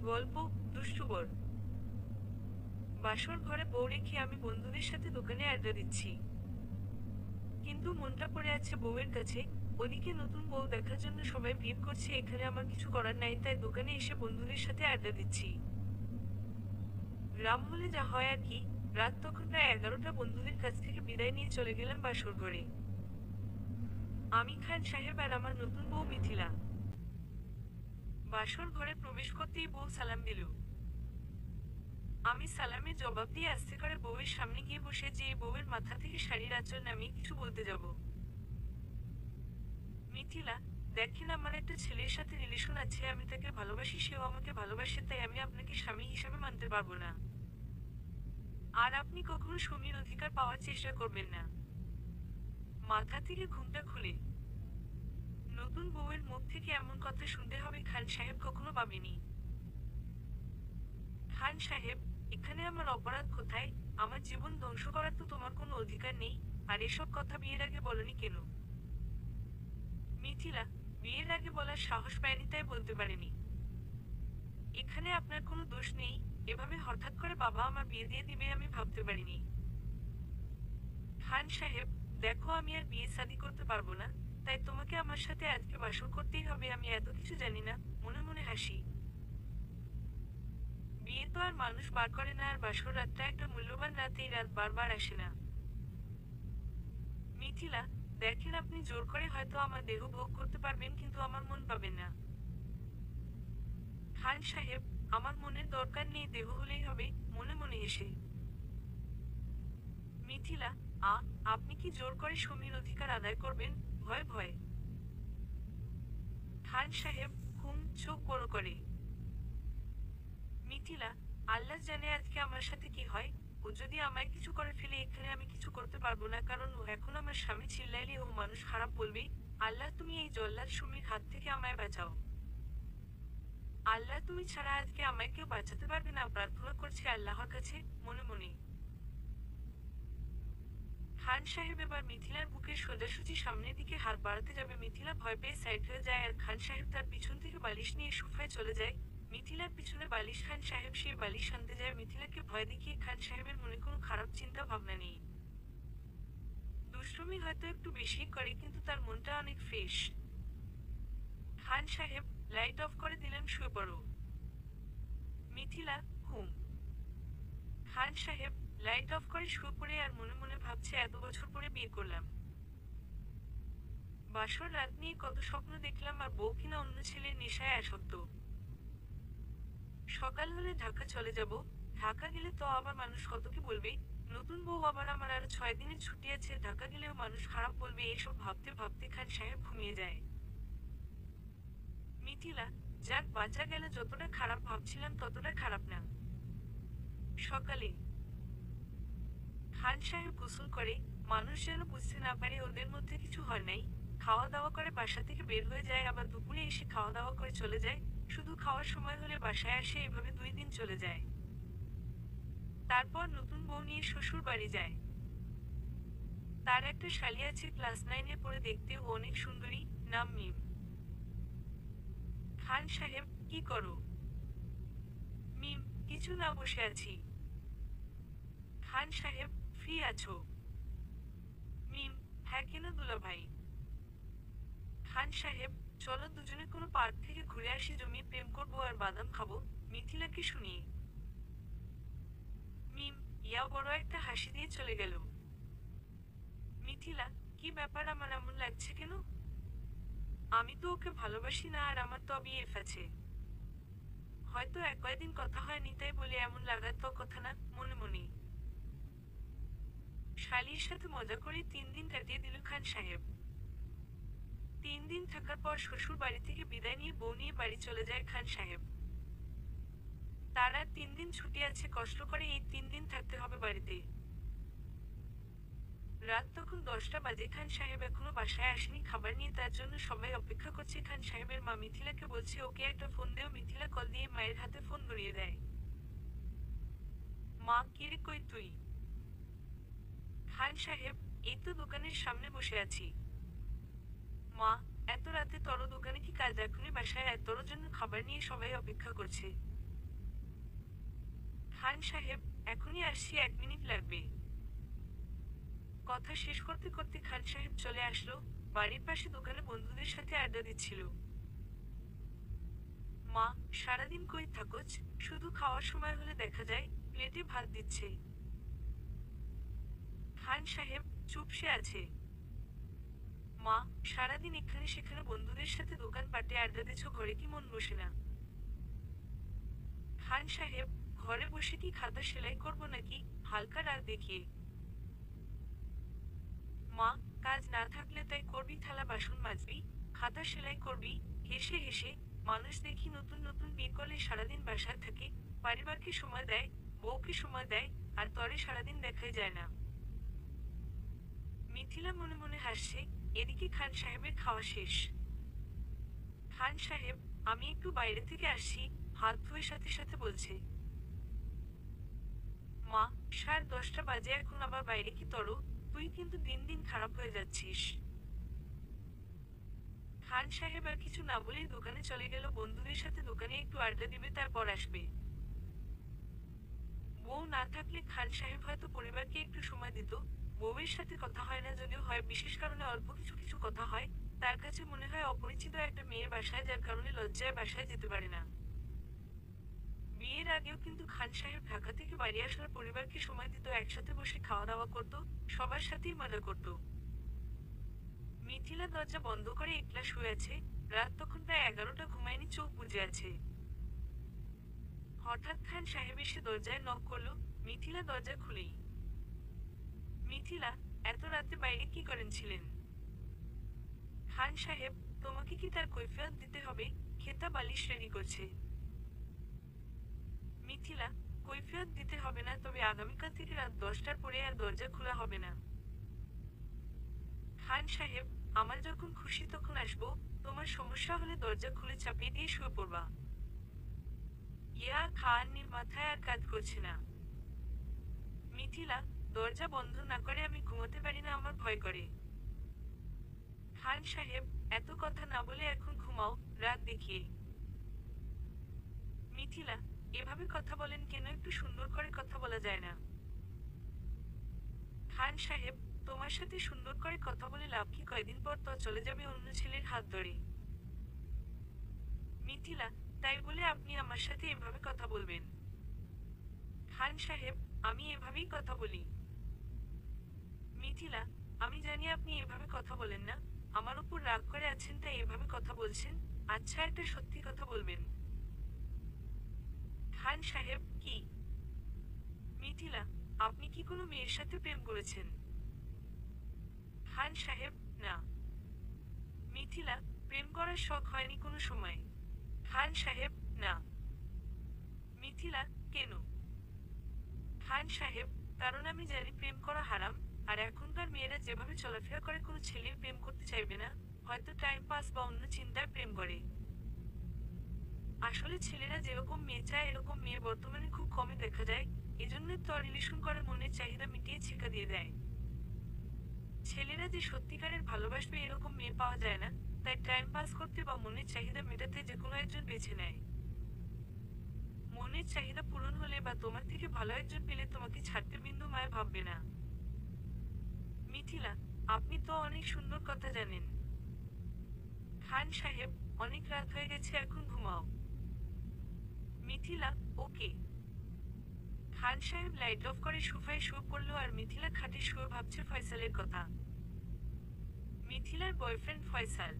গল্প দুষ্টুবর। বাসর ঘরে বউ রেখে আমি বন্ধুদের সাথে দোকানে আড্ডা দিচ্ছি, কিন্তু মনটা পড়ে আছে বউয়ের কাছে। ওদিকে নতুন বউ দেখার জন্য সবাই ভিড় করছে, এখানে আমার কিছু করার নাই, তাই দোকানে এসে বন্ধুদের সাথে আড্ডা দিচ্ছি। গ্রাম হলে যা হয় আর কি। রাত তখন প্রায় 11টা, বন্ধুদের কাছ থেকে বিদায় নিয়ে চলে গেলাম বাসর ঘরে। আমি খান সাহেব আর আমার নতুন বউ মিথিলা। বাসর ঘরে প্রবেশ করতেই বউ সালাম দিল। আমি সালামের জবাব দিয়ে আস্তে করে বউয়ের সামনে গিয়ে বসে, যে বউয়ের মাথা থেকে শাড়ির আঁচল নামিয়ে কিছু বলতে যাব। মিথিলা, দেখেন আমার একটা ছেলের সাথে রিলেশন আছে, আমি তাকে ভালোবাসি, সেও আমাকে ভালোবাসে, তাই আমি আপনাকে স্বামী হিসাবে মানতে পারবো না। আর আপনি কখনো স্বামীর অধিকার পাওয়ার চেষ্টা করবেন না। মাথা থেকে ঘুমটা খুলে নতুন বউয়ের মুখ থেকে এমন কথা শুনতে হবে খান সাহেব কখনো ভাবেনি। খান সাহেব, এখানে আমার অপরাধ কোথায়? আমার জীবন ধ্বংস করার তো তোমার কোনো অধিকার নেই। আর এসব কথা বিয়ের আগে বলনি কেন? মিথিলা, বিয়ের আগে বলার সাহস পায়নি তাই বলতে পারেনি। এখানে আপনার কোনো দোষ নেই। এভাবে হঠাৎ করে বাবা আমার বিয়ে দিয়ে দিবে আমি ভাবতে পারিনি। খান সাহেব, দেখো আমি আর বিয়ে শাদী করতে পারবো না, তাই তোমাকে আমার সাথে আজকে বাসর করতেই হবে। আমি এত কিছু জানি না। মনে মনে হাসি। বিয়ে তো আর মানুষ বার করে না, আর বাসর রাতটা একটা মূল্যবান রাত, এই রাত বারবার আসে না। মিথিলা, দেখেন আপনি জোর করে হয়তো আমার দেহ ভোগ করতে পারবেন, কিন্তু আমার মন পাবেন না। খান সাহেব, আমার মনের দরকার নেই, দেহ হলেই হবে। মনে মনে এসে মিথিলা, আপনি কি জোর করে স্বামীর অধিকার আদায় করবেন? ভয়ে ভয়ে খান সাহেব চোখ বড় করে। মিথিলা, আল্লাহ জানে আজকে আমার সাথে কি হয়। ও যদি আমায় কিছু করে ফেলে, এখানে আমি কিছু করতে পারবো না, কারণ ও এখন আমার স্বামী। চিল্লাইলে ও মানুষ খারাপ বলবে। আল্লাহ, তুমি এই জল্লাদ সুমির হাত থেকে আমায় বাঁচাও। আল্লাহ, তুমি ছাড়া আজকে আমায় কেউ বাঁচাতে পারবে না, প্রার্থনা করছে আল্লাহর কাছে মনে মনে। খান সাহেব এবার মিথিলার বুকের সোজাসুজি সামনের দিকে হাত বাড়াতে যাবে, মিথিলা ভয় পেয়ে সাইড হয়ে যায়, আর খান সাহেব তার পিছন থেকে বালিশ নিয়ে সোফায় চলে যায়। মিথিলার পিছনে বালিশ। খান সাহেব সেই বালিশ আনতে যায়। মিথিলাকে ভয় দেখিয়ে খান সাহেবের মনে কোনো খারাপ চিন্তা ভাবনা নেই। দুষ্টুমি হয়তো একটু বেশি করে, কিন্তু তার মনটা অনেক ফ্রেশ। খান সাহেব লাইট অফ করে দিলেন, শুয়ে পড়ো। মিথিলা ঘুম। খান সাহেব লাইট অফ করে শুয়ে পড়ে আর মনে মনে ভাবছে, এত বছর পরে বিয়ে করলাম, বাসর রাত নিয়ে কত স্বপ্ন দেখলাম, আর বউ কিনা অন্য ছেলের নেশায় আসক্ত। সকাল হলে ঢাকা চলে যাব। ঢাকা গেলে তো আবার মানুষ কত কি বলবে। নতুন বউ আবার, আমার আর 6 দিনের ছুটি আছে, ঢাকা গেলেও মানুষ খারাপ বলবে। এসব ভাবতে ভাবতে খান সাহেব ঘুমিয়ে যায়। মিথিলা, যাক বাঁচা গেল। যতটা খারাপ ভাবছিলাম ততটা খারাপ না। সকালে খান সাহেব গোসল করে। মানুষ যেন বুঝতে না পারে ওদের মধ্যে কিছু হয় নাই। খাওয়া দাওয়া করে বাসা থেকে বের হয়ে যায়, আবার দুপুরে এসে খাওয়া দাওয়া করে চলে যায়। শুধু খাওয়ার সময় হলে বাসায় আসে, এভাবে 2 দিন চলে যায়। তারপর নতুন বউ নিয়ে শ্বশুর বাড়ি যায়। তার একটা শালি আছে, ক্লাস 9-এ পড়ে, দেখতে ও অনেক সুন্দরী, নাম মিম। খান সাহেব, কি করো? মিম, কিছু না, বসে আছি। খান সাহেব, ফ্রি আছো? মিম, হ্যাঁ, কেন দুলাভাই? খান সাহেব, চলো দুজনে কোনো পার্ক থেকে ঘুরে আসি, জমিয়ে প্রেম করবো আর বাদাম খাবো। মিথিলাকে শুনিয়ে মিম ইয়া বড় একটা হাসি দিয়ে চলে গেল। মিথিলা, কি ব্যাপার, আমার এমন লাগছে কেন? আমি তো ওকে ভালোবাসি না, আর আমার তো বিএফ আছে। হয়তো কয়েকদিন কথা হয়নি, তাই বলে এমন লাগার তো কথা না। মনে মনে শালির সাথে মজা করে 3 দিন কাটিয়ে দিল খান সাহেব। 3 দিন থাকার পর শ্বশুর বাড়ি থেকে বিদায় নিয়ে বউ নিয়ে বাড়ি চলে যায় খান সাহেব। তার আর 3 দিন ছুটি আছে, কষ্ট করে এই 3 দিন থাকতে হবে বাড়িতে। রাত তখন 10টা বাজে। খান সাহেব এখনো বাসায় আসেনি খাবার নিয়ে, তার জন্য সবাই অপেক্ষা করছে। খান সাহেবের মা মিথিলাকে বলছে, ওকে একটা ফোন দেও। মিথিলা কল দিয়ে মায়ের হাতে ফোন ধরিয়ে দেয়। মা, কিরে, কই তুই? খান সাহেব, এই তো দোকানের সামনে বসে আছি। মা, এত রাতে তোর দোকানে কি কাজ? এখনই বাসায় তোর জন্য খাবার নিয়ে সবাই অপেক্ষা করছে। খান সাহেব, এখনই আসছি, 1 মিনিট লাগবে। কথা শেষ করতে করতে খান সাহেব চলে আসলো। বাড়ির পাশে দোকানে বন্ধুদের সাথে আড্ডা দিচ্ছিল। মা, সারাদিন কই থাকোচ? শুধু খাওয়ার সময় হলে দেখা যায় প্লেটে ভাত দিচ্ছে। খান সাহেব চুপসে আছে। মা, সারাদিন এখানে সেখানে বন্ধুদের সাথে দোকান পাটে আড্ডা দিচ্ছ, ঘরে কি মন বসে না? খান সাহেব, ঘরে বসে কি খাতা সেলাই করব নাকি? হালকা রাগ দেখিয়ে। মা, কাজ না থাকলে তাই করবি, থালা বাসন মাজবি, খাতা সেলাই করবি। হেসে হেসে, মানুষ দেখি নতুন নতুন বিয়ে করলে সারাদিন বাসায় থাকে, পরিবারকে সময় দেয়, বউকে সময় দেয়, আর তরে সারাদিন দেখাই যায় না। মিথিলা মনে মনে হাসছে। এদিকে খান সাহেবের খাওয়া শেষ। খান সাহেব, আমি একটু বাইরে থেকে আসছি, হাত ধুয়ে সাথে সাথে বলছে। মা, 10:30 বাজে, এখন আবার বাইরে কি তরো? তুই কিন্তু দিন দিন খারাপ হয়ে যাচ্ছিস। খান সাহেব আর কিছু না বলেই দোকানে চলে গেল। বন্ধুদের সাথে দোকানে একটু আড্ডা দিবে, তারপর আসবে। বউ না থাকলে খান সাহেব হয়তো পরিবারকে একটু সময় দিত। বউয়ের সাথে কথা হয় না, যদিও হয় বিশেষ কারণে অল্প কিছু কিছু কথা হয়। তার কাছে মনে হয় অপরিচিত একটা মেয়ের বাসায়, যার কারণে লজ্জায় বাসায় যেতে পারে না। বিয়ের আগেও কিন্তু খান সাহেব ঢাকা থেকে বাড়ি আসার পরিবারকে সময় দিত, একসাথে বসে খাওয়া দাওয়া করত, সবার সাথেই মজা করত। মিথিলা দরজা বন্ধ করে একলা শুয়ে আছে। রাত তখন প্রায় 11টা, ঘুমায়নি, চোখ বুজে আছে। হঠাৎ খান সাহেব এসে দরজায় নক করলো। মিথিলা দরজা খুলেই। মিথিলা, এত রাতে বাইরে কি করেন ছিলেন? খান সাহেব, তোমাকে কি তার কৈফিয়ত দিতে হবে? খেতা বালিশ রেডি করছে। মিথিলা, কৈফিয়ত দিতে হবে না, তবে আগামীকাল থেকে রাত 10টার পরে আর দরজা খোলা হবে না। খান সাহেব, আমার যখন খুশি তখন আসবো। তোমার সমস্যা হলে দরজা খুলে চাপিয়ে দিয়ে শুয়ে পড়বা। ইয়া খানের মাথায় আর কাজ করছে না। মিথিলা, দরজা বন্ধ না করে আমি ঘুমোতে পারি না, আমার ভয় করে। খান সাহেব, এত কথা না বলে এখন ঘুমাও, রাগ দেখিয়ে। মিথিলা, এভাবে কথা বলেন কেন? একটু সুন্দর করে কথা বলা যায় না? খান সাহেব, তোমার সাথে সুন্দর করে কথা বলে লাভ কি? কয়দিন পর তো চলে যাবে অন্য ছেলের হাত ধরে। মিথিলা, তাই বলে আপনি আমার সাথে এভাবে কথা বলবেন? খান সাহেব, আমি এভাবেই কথা বলি। মিথিলা, আমি জানি আপনি এভাবে কথা বলেন না। আমার উপর রাগ করে আছেন তাই এভাবে কথা বলছেন। আচ্ছা, একটা সত্যি কথা বলবেন? খান সাহেব, কি? মিথিলা, আপনি কি কোনো মেয়ের সাথে প্রেম করেছেন? খান সাহেব, না। মিথিলা, প্রেম করার শখ হয়নি কোনো সময়? খান সাহেব, না। মিথিলা, কেন? খান সাহেব, কারণ আমি জানি প্রেম করা হারাম। আর এখনকার মেয়েরা যেভাবে চলাফেরা করে, কোনো ছেলের প্রেম করতে চাইবে না। হয়তো টাইম পাস বা অন্য চিন্তায় প্রেম করে। আসলে ছেলেরা যেরকম মেয়ে চায় এরকম মেয়ে বর্তমানে খুব কমই দেখা যায়। এজন্যই তো রিলেশন করে মনের চাহিদা মিটিয়ে ছেঁকা দিয়ে দেয়। ছেলেরা যে সত্যিকারের ভালোবাসবে এরকম মেয়ে পাওয়া যায় না। তাই টাইম পাস করতে বা মনের চাহিদা মেটাতে যে কোনো একজন বেছে নেয়। মনের চাহিদা পূরণ হলে বা তোমার থেকে ভালো একজন পেলে তোমাকে ছাড়তে বিন্দু মায় ভাববে না। মিথিলা, আপনি তো অনেক সুন্দর কথা জানেন। খান সাহেব, অনেক রাত হয়ে গেছে, এখন ঘুমাও। মিথিলা, ওকে। খান সাহেব লাইট অফ করে সোফায় শুয়ে পড়ল, আর মিথিলা খাটে শুয়ে ভাবছে ফয়সালের কথা। মিথিলার বয়ফ্রেন্ড ফয়সাল।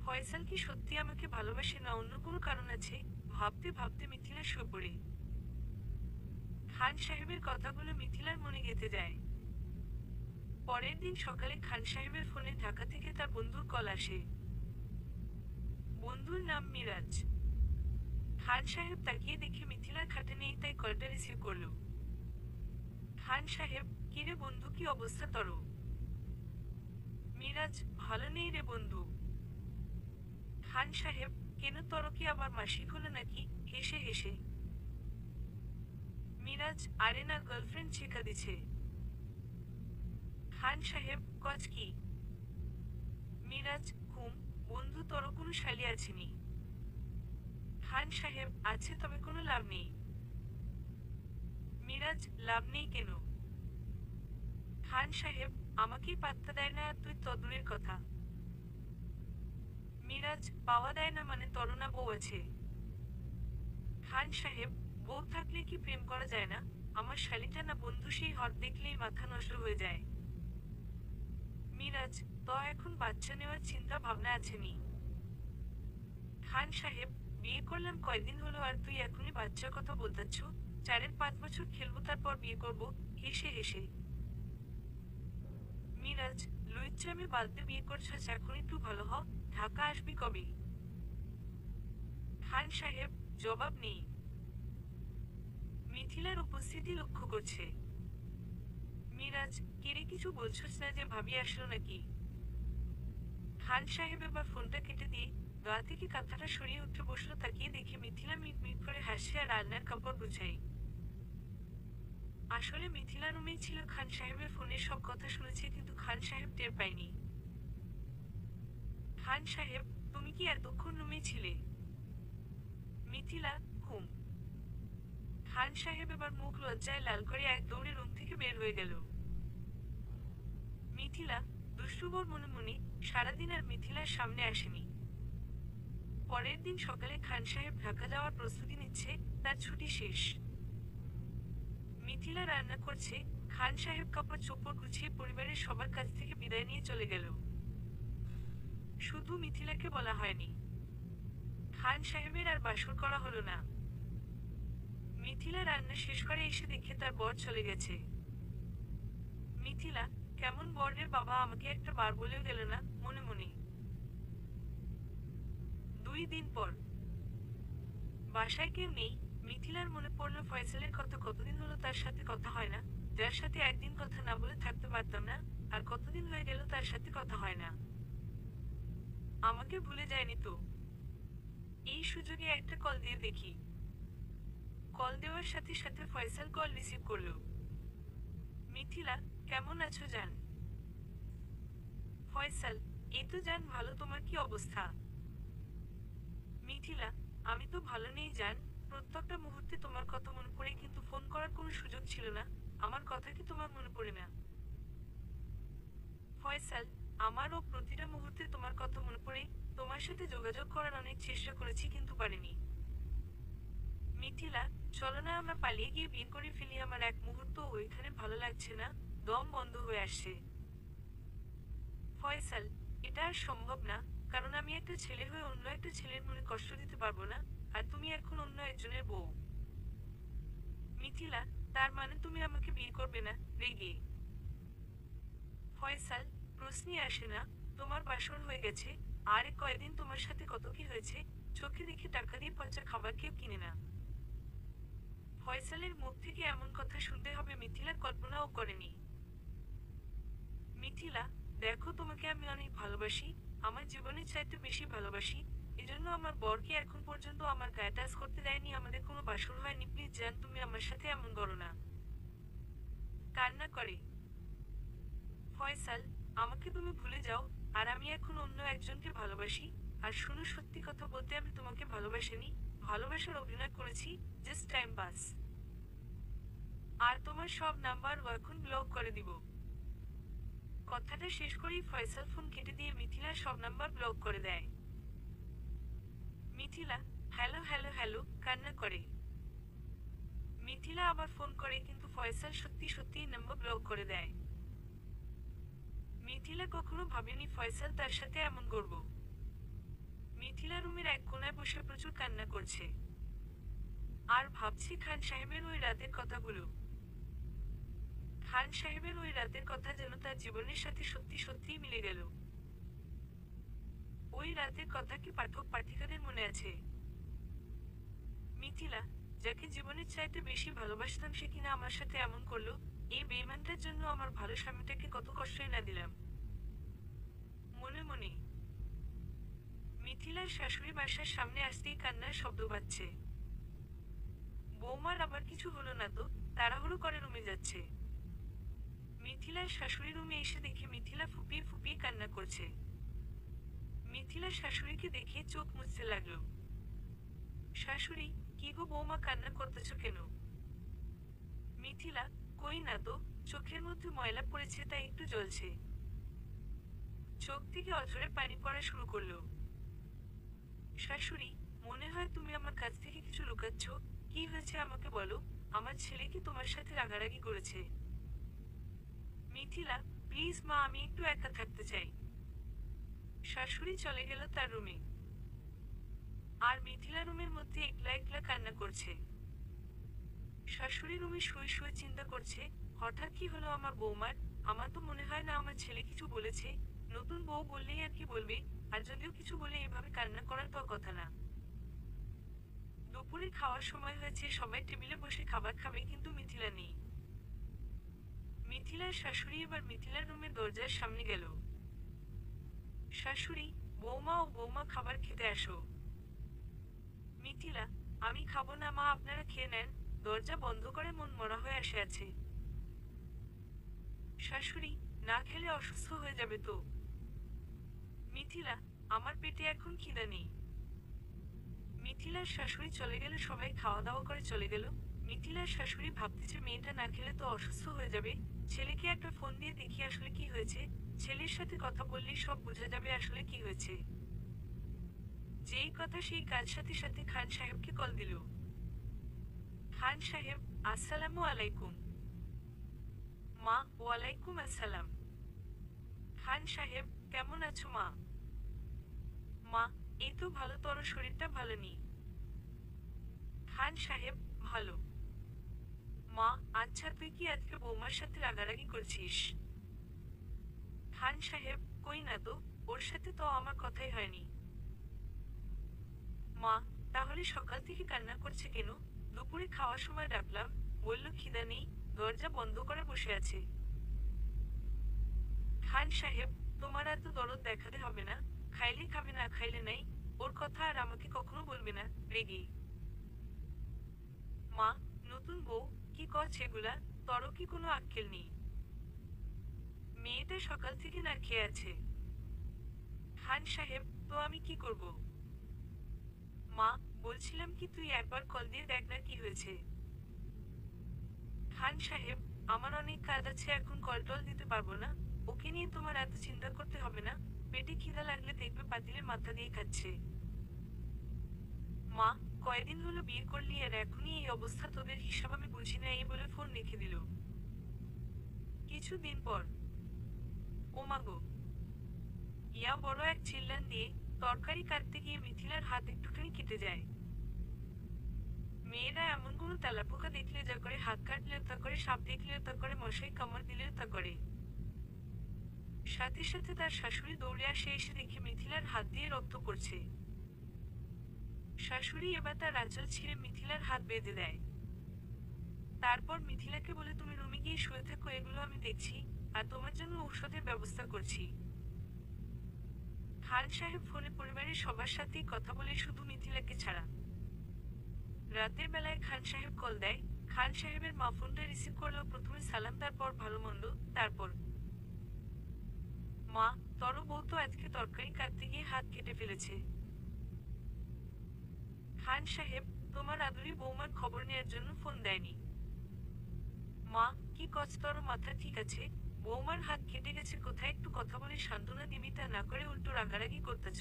ফয়সাল কি সত্যি আমাকে ভালোবাসে না অন্য কোনো কারণ আছে? ভাবতে ভাবতে মিথিলা শুয়ে পড়ে। খান সাহেবের কথাগুলো মিথিলার মনে গেঁথে যায়। পরের দিন সকালে খান সাহেবের ফোনে ঢাকা থেকে তার বন্ধুর কল আসে। বন্ধুর নাম মিরাজ। খান সাহেব তাকিয়ে দেখে মিথিলার খাটে নেই, তাই কলটা রিসিভ করল। খান সাহেব, কিরে বন্ধু, কি অবস্থা তোর? মিরাজ, ভালো নেই রে বন্ধু। খান সাহেব, কেন, তোর কি আবার মাসিক হলো নাকি? হেসে হেসে। মিরাজ, আরে না, গার্লফ্রেন্ড ছেকা দিছে। খান সাহেব, কজ কি? মিরাজ, ঘুম। বন্ধু, তোর কোনো শালি আছেনি? খান সাহেব, আছে, তবে কোনো লাভ নেই। মিরাজ, লাভ নেই কেন? খান সাহেব আমাকেই পাত্তা দেয় না আর তুই তদুরের কথা। মিরাজ, পাওয়া দেয় না মানে তরুণা বউ আছে। খান সাহেব, বউ থাকলে কি প্রেম করা যায় না? আমার শালিটা না বন্ধু, সেই হট দেখলেই মাথা নষ্ট হয়ে যায়। মিরাজ, তো এখন বাচ্চা নেওয়ার চিন্তা ভাবনা আছে নি? খান সাহেব, বিয়ে করলাম কয়দিন হলো আর তুই এখনই বাচ্চার কথা বলতেছ? 4-5 বছর খেলবো তারপর বিয়ে করবো। হেসে হেসে। মিরাজ, লুইচ্চামি বালতে বিয়ে করছাস, এখন একটু ভালো হ। ঢাকা আসবি কবে? খান সাহেব, জবাব নেই। মিথিলার উপস্থিতি লক্ষ্য করছে। মিরাজ, কিরে কিছু বলছস না যে? ভাবি আসলো নাকি? খান সাহেব এবার ফোনটা কেটে দিয়ে গা থেকে কাঁথাটা সরিয়ে উঠে বসলো। তাকিয়ে দেখে মিথিলা মিট মিট করে হাসছে আর রান্নার কাপড় গুছাই। আসলে মিথিলা রুমেই ছিল। খান সাহেবের ফোনের সব কথা শুনেছে কিন্তু খান সাহেব টের পায়নি। খান সাহেব, তুমি কি এতক্ষণ রুমেই ছিলে? মিথিলা, ঘুম। খান সাহেব এবার মুখ লজ্জায় লাল করে এক দৌড়ে রুম থেকে বের হয়ে গেল। মিথিলা, দুষ্টুবর মনে মনে সারাদিন আর মিথিলার সামনে আসেনি। পরের দিন সকালে খান সাহেব ঢাকা যাওয়ার প্রস্তুতি নিচ্ছে। তার ছুটি শেষ। মিথিলা রান্না করছে। খান সাহেব কাপড় চোপড় গুছিয়ে পরিবারের সবার কাছ থেকে বিদায় নিয়ে চলে গেল। শুধু মিথিলাকে বলা হয়নি। খান সাহেবের আর বাসর করা হলো না। মিথিলা রান্না শেষ করে এসে দেখে তার বর চলে গেছে। মিথিলা, কেমন বর রে বাবা, আমাকে একটা বার বলেও গেল না। মনে মনে। 2 দিন পর। বাসায় কেউ নেই। মিথিলার মনে পড়ল ফয়সালের কথা। কতদিন হলো তার সাথে কথা হয় না। যার সাথে একদিন কথা না বলে থাকতে পারতাম না, আর কতদিন হয়ে গেল তার সাথে কথা হয় না। আমাকে ভুলে যায়নি তো? এই সুযোগে একটা কল দিয়ে দেখি। কল দেওয়ার সাথে সাথে ফয়সাল কল রিসিভ করলো। মিথিলা, কেমন আছো জান? ফয়সাল, এই তো জান ভালো, তোমার কি অবস্থা? মিথিলা, আমি তো ভালো নেই জান। প্রত্যেকটা মুহূর্তে তোমার কথা মনে পড়ে কিন্তু ফোন করার কোনো সুযোগ ছিল না। আমার কথা কি তোমার মনে পড়ে না? ফয়সাল, আমারও প্রতিটা মুহূর্তে তোমার কথা মনে পড়ে। তোমার সাথে যোগাযোগ করার অনেক চেষ্টা করেছি কিন্তু পারিনি। মিথিলা, চলো না আমরা পালিয়ে গিয়ে বিয়ে করে ফেলি। আমার এক মুহূর্ত ওইখানে ভালো লাগছে না। দম বন্ধ হয়ে আসছে। ফয়সাল, এটা আর সম্ভব না। কারণ আমি একটা ছেলে হয়ে অন্য একটা ছেলের মনে কষ্ট দিতে পারবো না। আর তুমি এখন অন্য একজনের বউ। মিথিলা, তার মানে তুমি আমাকে বিয়ে করবে না? রেগে। ফয়সাল, প্রশ্নই আসে না। তোমার বাসর হয়ে গেছে। আরে কয়দিন তোমার সাথে কত কি হয়েছে। চোখে দেখে টাকা দিয়ে পচা খাবার কেউ কিনে না। ফয়সালের মুখ থেকে এমন কথা শুনতে হবে মিথিলা কল্পনাও করেনি। মিথিলা, দেখো তোমাকে আমি অনেক ভালোবাসি। আমার জীবনের চাইতে বেশি ভালোবাসি। এজন্য আমার বরকে এখন পর্যন্ত আমার গায়ে টাচ করতে দেয়নি। আমাদের কোনো বাসর হয়নি। প্লিজ জান, তুমি আমার সাথে এমন করো না। কান্না করে। ফয়সাল, আমাকে তুমি ভুলে যাও। আর আমি এখন অন্য একজনকে ভালোবাসি। আর শুনো, সত্যি কথা বলতে আমি তোমাকে ভালোবাসিনি। ভালোবাসার অভিনয় করেছি। Just time pass. আর তোমার সব নাম্বার এখন ব্লক করে দিব। কথাটা শেষ করেই ফয়সাল ফোন কেটে দিয়ে মিথিলার সব নাম্বার ব্লক করে দেয়। মিথিলা, হ্যালো হ্যালো হ্যালো কান্না করে। মিথিলা আবার ফোন করে কিন্তু ফয়সাল সত্যি সত্যিই নাম্বার ব্লক করে দেয়। মিথিলা কখনো ভাবেনি ফয়সাল তার সাথে এমন করব। মিথিলা রুমের এক কোণায় বসে প্রচুর কান্না করছে। আর ভাবছি খান সাহেবের ওই রাতের কথাগুলো। খান সাহেবের ওই রাতের কথা যেন তার জীবনের সাথে সত্যি সত্যিই মিলে গেল। ওই রাতের কথা কি পাঠক পাঠিকাদের মনে আছে? মিথিলা, যাকে জীবনের চাইতে বেশি ভালোবাসতাম সে কিনা আমার সাথে এমন করলো। এই বেইমানটার জন্য আমার ভালো স্বামীটাকে কত কষ্টই না দিলাম। মনে মনে। মিথিলার শাশুড়ি বাসার সামনে আসতেই কান্নার শব্দ পাচ্ছে। বৌমার আবার কিছু হলো না তো? তাড়াহুড়ো করে রুমে যাচ্ছে। মিথিলার শাশুড়ি রুমে এসে দেখে মিথিলা ফুপিয়ে ফুপিয়ে কান্না করছে। মিথিলার শাশুড়িকে দেখে চোখ মুছতে লাগলো। শাশুড়ি, কি গো বৌমা, কান্না করতেছো কেন? মিথিলা, কই না তো, চোখের মধ্যে ময়লা পড়েছে তাই একটু জ্বলছে। চোখ থেকে অঝরে পানি পড়া শুরু করলো। শাশুড়ি, মনে হয় তুমি আমার কাছ থেকে কিছু লুকাচ্ছ। কি হয়েছে আমাকে বলো। আমার ছেলে কি তোমার সাথে রাগারাগি করেছে? মিথিলা, প্লিজ মা, আমি একটু একা থাকতে চাই। শাশুড়ি চলে গেল তার রুমে। আর মিথিলা রুমের মধ্যে একলা একলা কান্না করছে। শাশুড়ি রুমে শুয়ে শুয়ে চিন্তা করছে, হঠাৎ কি হলো আমার বৌমার। আমার তো মনে হয় না আমার ছেলে কিছু বলেছে। নতুন বউ বললেই আর কি বলবে, আর যদিও কিছু বলে এভাবে কান্না করার তো কথা না। দুপুরে খাওয়ার সময় হয়েছে, সবাই টেবিলে বসে খাবার খাবে, কিন্তু মিথিলা নেই। মিথিলার শাশুড়ি এবার মিথিলার রুমের দরজার সামনে গেল। শাশুড়ি, বৌমা ও বৌমা, খাবার খেতে আসো। মিথিলা, আমি খাবো না মা, আপনারা খেয়ে নেন। দরজা বন্ধ করে মন মরা হয়ে আসে আছে। শাশুড়ি, না খেলে অসুস্থ হয়ে যাবে তো। মিথিলা, আমার পেটে এখন খিদা নেই। মিথিলার শাশুড়ি চলে গেল, সবাই খাওয়া দাওয়া করে চলে গেল। মিথিলার শাশুড়ি ভাবতেছে মেয়েটা না খেলে তো অসুস্থ হয়ে যাবে। ছেলেকে একটা ফোন দিয়ে দেখি আসলে কি হয়েছে। ছেলের সাথে কথা বললেই সব বোঝা যাবে আসলে কি হয়েছে। যেই কথা সেই কাজ, সাথে সাথে খান সাহেবকে কল দিল। খান সাহেব, আসসালামু আলাইকুম। মা, ওয়ালাইকুম আসসালাম। খান সাহেব, কেমন আছো মা? মা, এই তো ভালো, তোর শরীরটা ভালো নেই। খান সাহেব, ভালো। মা, আচ্ছা তুই কি আজকে বৌমার সাথে রাগারাগি করছিস? খান সাহেব, কই না তো, ওর সাথে তো আমার কথাই হয়নি। মা, তাহলে সকাল থেকে কান্না করছে কেন? দুপুরে খাওয়ার সময় ডাকলাম, বলল খিদা নেই, দরজা বন্ধ করে বসে আছে। খান সাহেব, তোমার এত দরদ দেখাতে হবে না। খাইলে খাবে, না খাইলে নাই। ওর কথা আর আমাকে কখনো বলবে না, রেগে। মা, নতুন বউ, কি করছে এগুলা? তর কি কোনো আক্কেল নেই? মেয়েটা সকাল থেকে না খেয়ে আছে। খান সাহেব, তো আমি কি করব? মা, বলছিলাম কি তুই একবার কল দিয়ে দেখ না কি হয়েছে। খান সাহেব, আমার অনেক কাজ আছে, এখন কল টল দিতে পারবো না। ওকে নিয়ে তোমার এত চিন্তা করতে হবে না। পেটে খিদা লাগলে দেখবে পাতিলে মাথা দিয়ে খাচ্ছে। মা, কয়দিন হলো বিয়ে করলি আর এখনই এই অবস্থা, তোদের হিসাব আমি বুঝি না, এই বলে ফোন রেখে দিল। কিছুদিন পর। ও মা গো! ইয়া বড় এক চিল্লান দিয়ে তরকারি কাটতে গিয়ে মিথিলার হাত একটুখানি কেটে যায়। মেয়েরা এমন কোনো তেলাপোকা দেখলে যা করে, হাত কাটলেও তা করে, সাপ দেখলেও তা করে, মশাই কামড় দিলেও তা করে। সাথে সাথে তার শাশুড়ি দৌড়ে আসে, এসে দেখে মিথিলার হাত দিয়ে রক্ত পড়ছে। শাশুড়ি এবার তার আঁচল ছিঁড়ে মিথিলার হাত বেঁধে দেয়। তারপর মিথিলাকে বলে, তুমি রুমে গিয়ে শুয়ে থাকো, এগুলো আমি দেখছি, আর তোমার জন্য ঔষধের ব্যবস্থা করছি। খান সাহেব ফোনে পরিবারের সবার সাথেই কথা বলে, শুধু মিথিলাকে ছাড়া। রাতের বেলায় খান সাহেব কল দেয়। খান সাহেবের মা ফোনটা রিসিভ করলো, প্রথমে সালাম, তারপর ভালো মন্দ, তারপর মা, তর বউ তো আজকে তরকারি কাটতে গিয়ে হাত কেটে ফেলেছে। খান সাহেব, তোমার আদুরি বৌমার খবর নেয়ার জন্য ফোন দেয়নি। মা, কি কচ, তোর মাথা ঠিক আছে? বৌমার হাত কেটে গেছে, কোথায় একটু কথা বলে সান্ত্বনা দিবি, তা না করে উল্টো রাগারাগি করতেছ।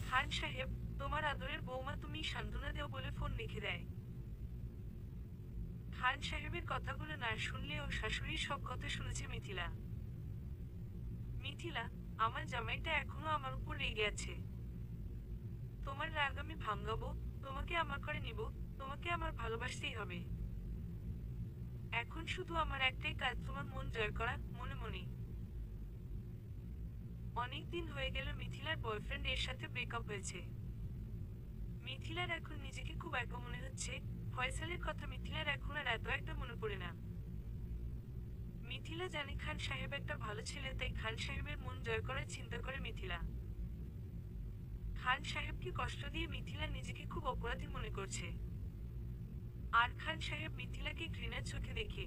খান সাহেব, তোমার আদরের বৌমা, তুমি সান্ত্বনা দেও বলে ফোন রেখে দেয়। খান সাহেবের কথাগুলো না শুনলেও শাশুড়ির সব কথা শুনেছে মিথিলা। মিথিলা, আমার জামাইটা এখনো আমার উপর রেগে আছে। তোমার রাগ আমি ভাঙাবো, তোমাকে আমার করে নিব, তোমাকে আমার ভালোবাসতেই হবে। এখন শুধু আমার একটাই কাজ, তোমার মন জয় করা, মনে মনে। অনেকদিন হয়ে গেল মিথিলার বয়ফ্রেন্ড এর সাথে ব্রেকআপ হয়েছে। মিথিলার এখন নিজেকে খুব একা মনে হচ্ছে। ফয়সালের কথা মিথিলার এখন আর এত একটা মনে পড়ে না। মিথিলা জানে খান সাহেব একটা ভালো ছেলে, তাই খান সাহেবের মন জয় করার চিন্তা করে মিথিলা। খান সাহেবকে কষ্ট দিয়ে মিথিলা নিজেকে খুব অপরাধী মনে করছে। আর খান সাহেব মিথিলাকে ঘৃণার চোখে দেখে।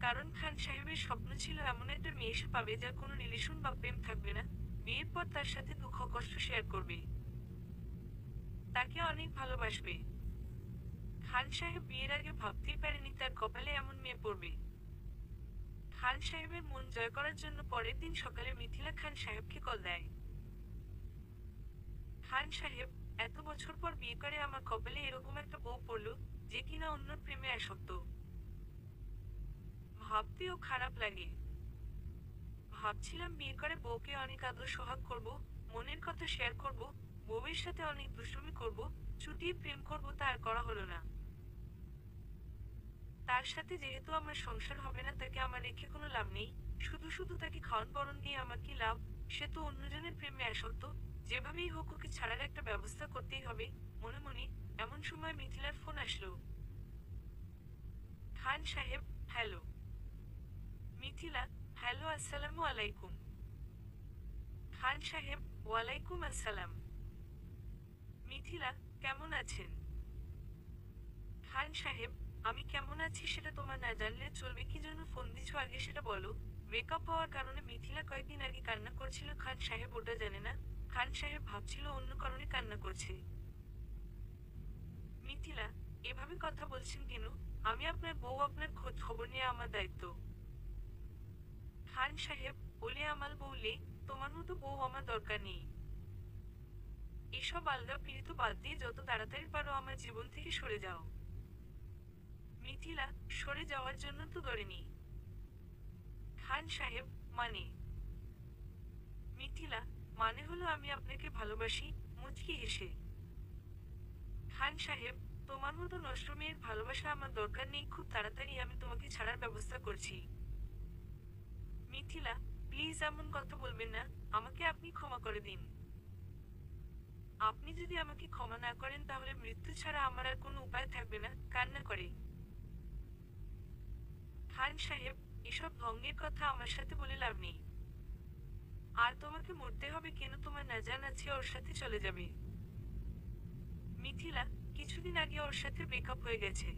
কারণ খান সাহেবের স্বপ্ন ছিল এমন একটা মেয়ে সে পাবে, যার কোনো রিলেশন বা প্রেম থাকবে না। বিয়ের পর তার সাথে দুঃখ কষ্ট শেয়ার করবে, তাকে অনেক ভালোবাসবে। খান সাহেব বিয়ের আগে ভাবতেই পারেনি তার কপালে এমন মেয়ে পড়বে। খান সাহেবের মন জয় করার জন্য পরের দিন সকালে মিথিলা খান সাহেবকে কল দেয়। খান সাহেব, এত বছর পর বিয়ে করে আমার কপালে এরকম একটা বউ পড়ল, যে কিনা অন্য প্রেমে আসক্ত। ভাবতেও খারাপ লাগে। ভাবছিলাম বিয়ে করে বউকে অনেক আদর সোহাগ করব, মনের কথা শেয়ার করব, বউয়ের সাথে অনেক দুষ্টুমি করব, চুটিয়ে প্রেম করব, তা আর করা হলো না। তার সাথে যেহেতু আমার সংসার হবে না, তাকে আমার রেখে কোনো লাভ নেই। শুধু শুধু তাকে খাওয়ান পরন দিয়ে আমার কি লাভ? সে তো অন্যজনের প্রেমে আসক্ত। যেভাবেই হোক ওকে ছাড়ার একটা ব্যবস্থা করতেই হবে। মনে মনে এমন সময় মিথিলার ফোন আসলো। খান সাহেব, হ্যালো। মিথিলা, হ্যালো, আসসালামু আলাইকুম। খান সাহেব, ওয়ালাইকুম আসসালাম। মিথিলা, কেমন আছেন? খান সাহেব, আমি কেমন আছি সেটা তোমার না জানলে চলবে, কি জন্য ফোন দিছো আগে সেটা বলো। ব্রেকআপ হওয়ার কারণে মিথিলা কয়েকদিন আগে কান্না করছিল। খান সাহেব ওটা জানে না। খান সাহেব ভাবছিল অন্য কারণে কান্না করছে। মিথিলা, এভাবে কথা বলছেন কেন? আমি আপনার বউ, আপনার খোঁজ খবর নেওয়া আমার দায়িত্ব। খান সাহেব, ওলে আমাল বউলে, তোমার মতো বউ আমার দরকার নেই। এসব আলগা পিড়িত বাদ দিয়ে যত তাড়াতাড়ি পারো আমার জীবন থেকে সরে যাও। মিথিলা, সরে যাওয়ার জন্য তো ধরেনি। খান সাহেব, মানে? মিথিলা, মানে হলো আমি আপনাকে ভালোবাসি। মুচকি হেসে। খান সাহেব, তোমার মতো নষ্ট মেয়ের ভালোবাসা আমার দরকার নেই। খুব তাড়াতাড়ি আমি তোমাকে ছাড়ার ব্যবস্থা করছি। মিথিলা, প্লিজ এমন কথা বলবেন না। আমাকে আপনি ক্ষমা করে দিন। আপনি যদি আমাকে ক্ষমা না করেন তাহলে মৃত্যু ছাড়া আমার আর কোনো উপায় থাকবে না। কান্না করে। খান সাহেব, এসব ঢঙ্গের কথা আমার সাথে বলে লাভ নেই। আর তোমাকে মরতে হবে কেন? তোমার না জান আছে ওর সাথে চলে যাবে। মিথিলা, কিছুদিন আগে ওর সাথে ব্রেকআপ হয়ে গেছে।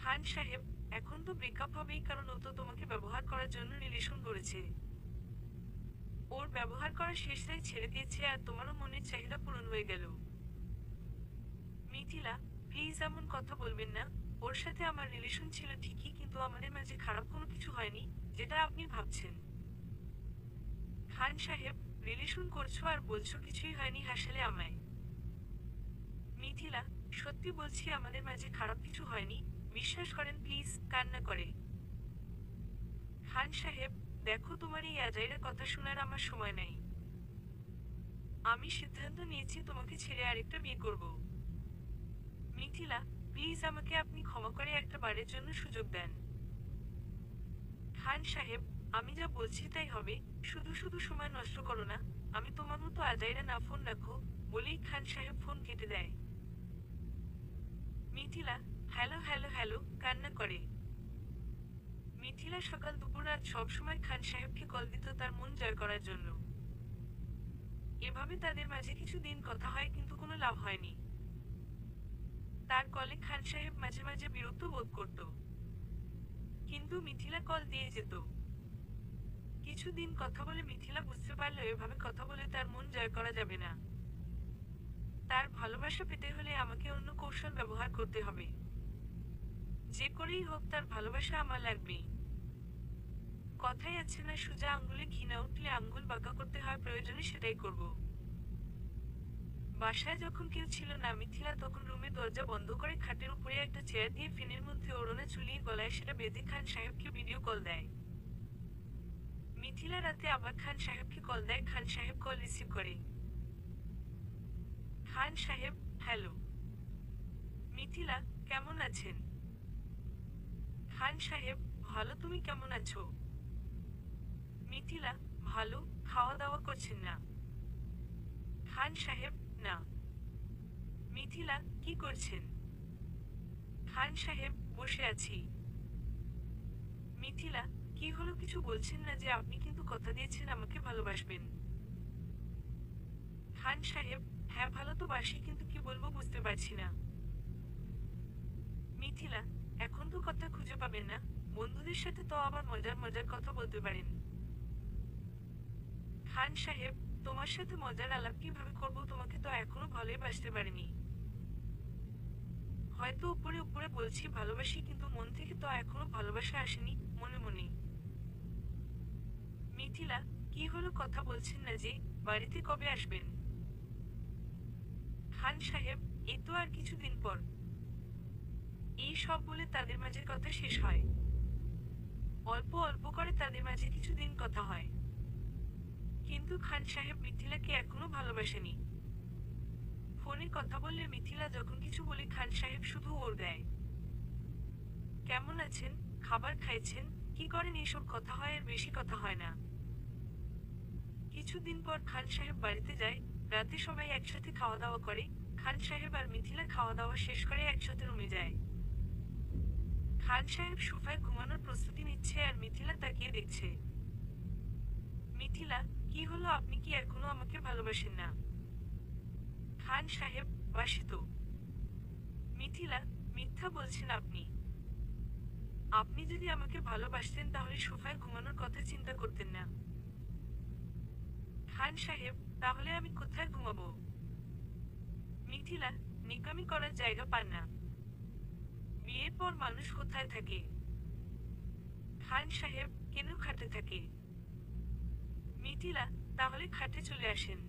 খান সাহেব, এখন তো ব্রেকআপ হবেই, কারণ ও তো তোমাকে ব্যবহার করার জন্য রিলেশন করেছে। ওর ব্যবহার করা শেষটাই ছেড়ে দিয়েছে আর তোমারও মনের চাহিদা পূরণ হয়ে গেল। মিথিলা, প্লিজ এমন কথা বলবেন না। ওর সাথে আমার রিলেশন ছিল ঠিকই, কিন্তু আমাদের মাঝে খারাপ কোনো কিছু হয়নি, যেটা আপনি ভাবছেন। খান সাহেব, রিলেশন করছো আর বলছো কিছুই হয়নি, হাসালে আমায়। মিথিলা, সত্যি বলছি আমাদের মাঝে খারাপ কিছু হয়নি। বিশ্বাস করেন প্লিজ। কান্না করে। খান সাহেব, দেখো তোমার এই আজাইরা কথা শোনার আমার সময় নাই। আমি সিদ্ধান্ত নিয়েছি তোমাকে ছেড়ে আরেকটা বিয়ে করব। মিথিলা, প্লিজ আমাকে আপনি ক্ষমা করে একটা বারের জন্য সুযোগ দেন। খান সাহেব, আমি যা বলছি তাই হবে। শুধু শুধু সময় নষ্ট করো না। আমি তোমার মতো আজাইরা না। ফোন রাখো। বলেই খান সাহেব ফোন কেটে দেয়। মিথিলা, হ্যালো হ্যালো হ্যালো, কান্না করে। মিথিলা সকাল দুপুর রাত সবসময় খান সাহেবকে কল দিত তার মন জয় করার জন্য। এভাবে তাদের মাঝে কিছু দিন কথা হয়, কিন্তু কোনো লাভ হয়নি। তার কলে খান সাহেব মাঝে মাঝে বিরক্ত বোধ করত, কিন্তু মিথিলা কল দিয়ে যেত। কিছুদিন কথা বলে মিথিলা বুঝতে পারল এভাবে কথা বলে তার মন জয় করা যাবে না। তার ভালোবাসা পেতে হলে আমাকে অন্য কৌশল ব্যবহার করতে হবে। যে করেই হোক তার ভালোবাসা আমার লাগবেই। কথাই আছে না, সোজা আঙ্গুলে ঘি না উঠলে আঙ্গুল বাঁকা করতে হয়, প্রয়োজনে সেটাই করব। বাসায় যখন কেউ ছিল না মিথিলা তখন রুমে দরজা বন্ধ করে খাটের উপরে একটা চেয়ার দিয়ে ফ্যানের মধ্যে ওড়না ঝুলিয়ে গলায় সেটা বেঁধে খান সাহেবকে ভিডিও কল দেয়। মিথিলা রাতে আবার খান সাহেবকে কল দেয়। খান সাহেব কল রিসিভ করে। খান সাহেব, হ্যালো। মিথিলা, কেমন আছেন? খান সাহেব, ভালো, তুমি কেমন আছো? মিথিলা, ভালো। খাওয়া দাওয়া করছেন না? খান সাহেব, না। মিথিলা, কি করছেন? খান সাহেব, বসে আছি। মিথিলা, কি হলো, কিছু বলছেন না যে? আপনি কিন্তু কথা দিয়েছেন আমাকে ভালোবাসবেন। খান সাহেব, হ্যাঁ ভালো তো বাসি, কিন্তু কি বলবো বুঝতে পারছি না। মিথিলা, এখন তো কথা খুঁজে পাবেন না। বন্ধুদের সাথে তো আবার মজার মজার কথা বলতে পারেন। খান সাহেব, তোমার সাথে মজার আলাপ কিভাবে করবো? তোমাকে তো এখনো ভালোই বাসতে পারিনি। হয়তো উপরে উপরে বলছি ভালোবাসি, কিন্তু মন থেকে তো এখনো ভালোবাসা আসেনি, মনে মনে। মিথিলা, কি হলো, কথা বলছেন না যে? বাড়িতে কবে আসবেন? খান সাহেব, এই তো আর কিছুদিন পর। এই সব বলে তাদের মাঝে কথা শেষ হয়। অল্প অল্প করে তাদের মাঝে কিছুদিন কথা হয়। কিন্তু খান সাহেব মিথিলাকে এখনো ভালোবাসেনি। ফোনে কথা বললে মিথিলা যখন কিছু বলে খান সাহেব শুধু ওর দেয়। কেমন আছেন, খাবার খাইছেন, কি করেন, এসব কথা হয়, এর বেশি কথা হয় না। কিছুদিন পর খান সাহেব বাড়িতে যায়। রাতে সবাই একসাথে খাওয়া দাওয়া করে। খান সাহেব আর মিথিলা খাওয়া দাওয়া শেষ করে একসাথে রুমে যায়। খান সাহেব সোফায় ঘুমানোর প্রস্তুতি নিচ্ছে আর মিথিলা তাকিয়ে দেখছে। মিথিলা, কি হলো, আপনি কি এখনো আমাকে ভালোবাসেন না? খান সাহেব, বাসি তো। মিথিলা, মিথ্যা বলছেন আপনি। আপনি যদি আমাকে ভালোবাসতেন তাহলে সোফায় ঘুমানোর কথা চিন্তা করতেন না। খান সাহেব, তাহলে আমি কোথায় ঘুমাবো? মিথিলা, নিকামি করার জায়গা পান না। বিয়ের পর মানুষ কোথায় থাকে? খান সাহেব, কেন খাটে থাকে? মিথিলা, তাহলে খাটে চলে আসেন।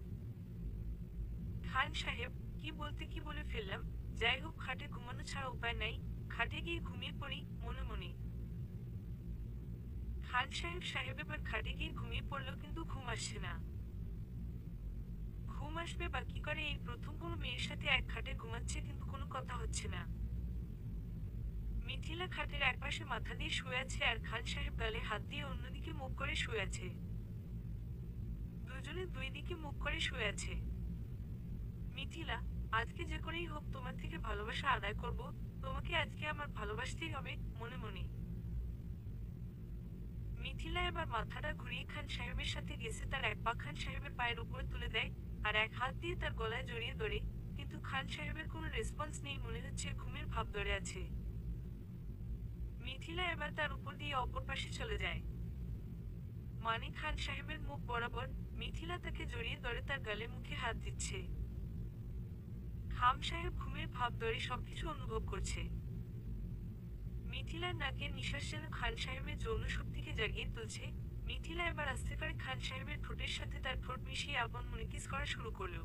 খান সাহেব, কি বলতে কি বলে ফেললাম। যাই হোক, খাটে ঘুমানো ছাড়া উপায় নাই। খাটে গিয়ে ঘুমিয়ে পড়ি, মনে মনে। খান সাহেব এবার খাটে গিয়ে ঘুমিয়ে পড়লো, কিন্তু ঘুম আসছে না। ঘুম আসবে বা কি করে, এই প্রথম কোনো মেয়ের সাথে এক খাটে ঘুমাচ্ছে, কিন্তু কোনো কথা হচ্ছে না। মিথিলা খাটের একপাশে মাথা দিয়ে শুয়ে আছে আর খান সাহেব গালে হাত দিয়ে অন্যদিকে মুখ করে শুয়ে আছে। দুজনে দুই দিকে মুখ করে শুয়ে আছে। মিথিলা, আজকে যে করেই হোক তোমার থেকে ভালোবাসা আদায় করব। তোমাকে আজকে আমার ভালোবাসতেই হবে, মনে মনে। মিথিলা এবার মাথাটা ঘুরিয়ে খান সাহেবের সাথে গেছে, তার এক পা খান সাহেবের পায়ের উপরে তুলে দেয় আর এক হাত দিয়ে তার গলায় জড়িয়ে ধরে। কিন্তু খান সাহেবের কোনো রেসপন্স নেই, মনে হচ্ছে ঘুমের ভাব ধরে আছে। মিথিলা এবার তার উপর দিয়ে অপর পাশে চলে যায়। মানে খান সাহেবের মুখ বরাবর। মিথিলা তাকে জড়িয়ে ধরে তার গালে মুখে হাত দিচ্ছে। খান সাহেব ঘুমের ভাব ধরে সবকিছু অনুভব করছে। মিথিলার নাকের নিঃশ্বাস যেন খান সাহেবের যৌন শক্তিকে জাগিয়ে তুলছে। মিথিলা এবার আস্তে করে খান সাহেবের ঠোঁটের সাথে তার ঠোঁট মিশিয়ে আপন মনে কিস করা শুরু করল।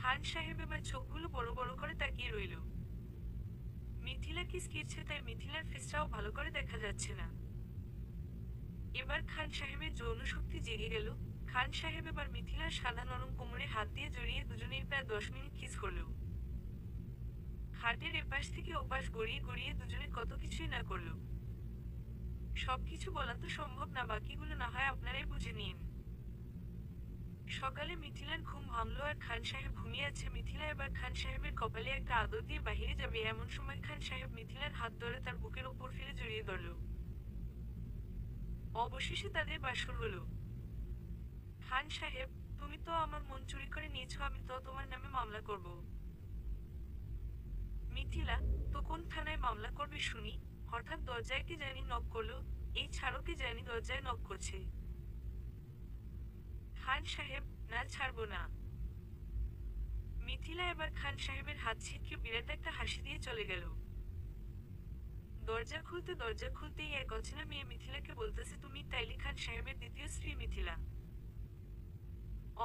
খান সাহেব এবার চোখগুলো বড় বড় করে তাকিয়ে রইল। মিথিলা কিস কিরছে, তাই মিথিলার ফেসটাও ভালো করে দেখা যাচ্ছে না। এবার খান সাহেবের যৌন শক্তি জেগে গেল। খান সাহেব এবার মিথিলার সাদা নরম কোমরে হাত দিয়ে জড়িয়ে দুজনেই প্রায় 10 মিনিট কিস করল। খাটের এপাশ থেকে ওপাশ গড়িয়ে গড়িয়ে দুজনে কত কিছুই না করল। সবকিছু বলা তো সম্ভব না, বাকিগুলো না হয় আপনারাই বুঝে নিন। সকালে মিথিলার ঘুম ভাঙলো আর খান সাহেব ঘুমিয়ে আছে। মিথিলা এবার খান সাহেবের কপালে একটা আদর দিয়ে বাহিরে যাবে, এমন সময় খান সাহেব মিথিলার হাত ধরে তার বুকের ওপর ফেলে জড়িয়ে ধরল। অবশেষে তাদের বাসর হলো। খান সাহেব, তুমি তো আমার মন চুরি করে নিয়েছো, আমি তো তোমার নামে মামলা করব। মিথিলা, তো কোন থানায় মামলা করবে শুনি? হঠাৎ দরজায় কে জানি নক করলো। এই ছাড়ো, কে জানি দরজায় নক করছে। খান সাহেব, না, ছাড়বো না। মিথিলা এবার খান সাহেবের হাত ছিটকে বিরাট একটা হাসি দিয়ে চলে গেল। দরজা খুলতেই এক অচেনা মেয়ে মিথিলাকে বলতেছে, তুমি তাইলে খান সাহেবের দ্বিতীয় স্ত্রী? মিথিলা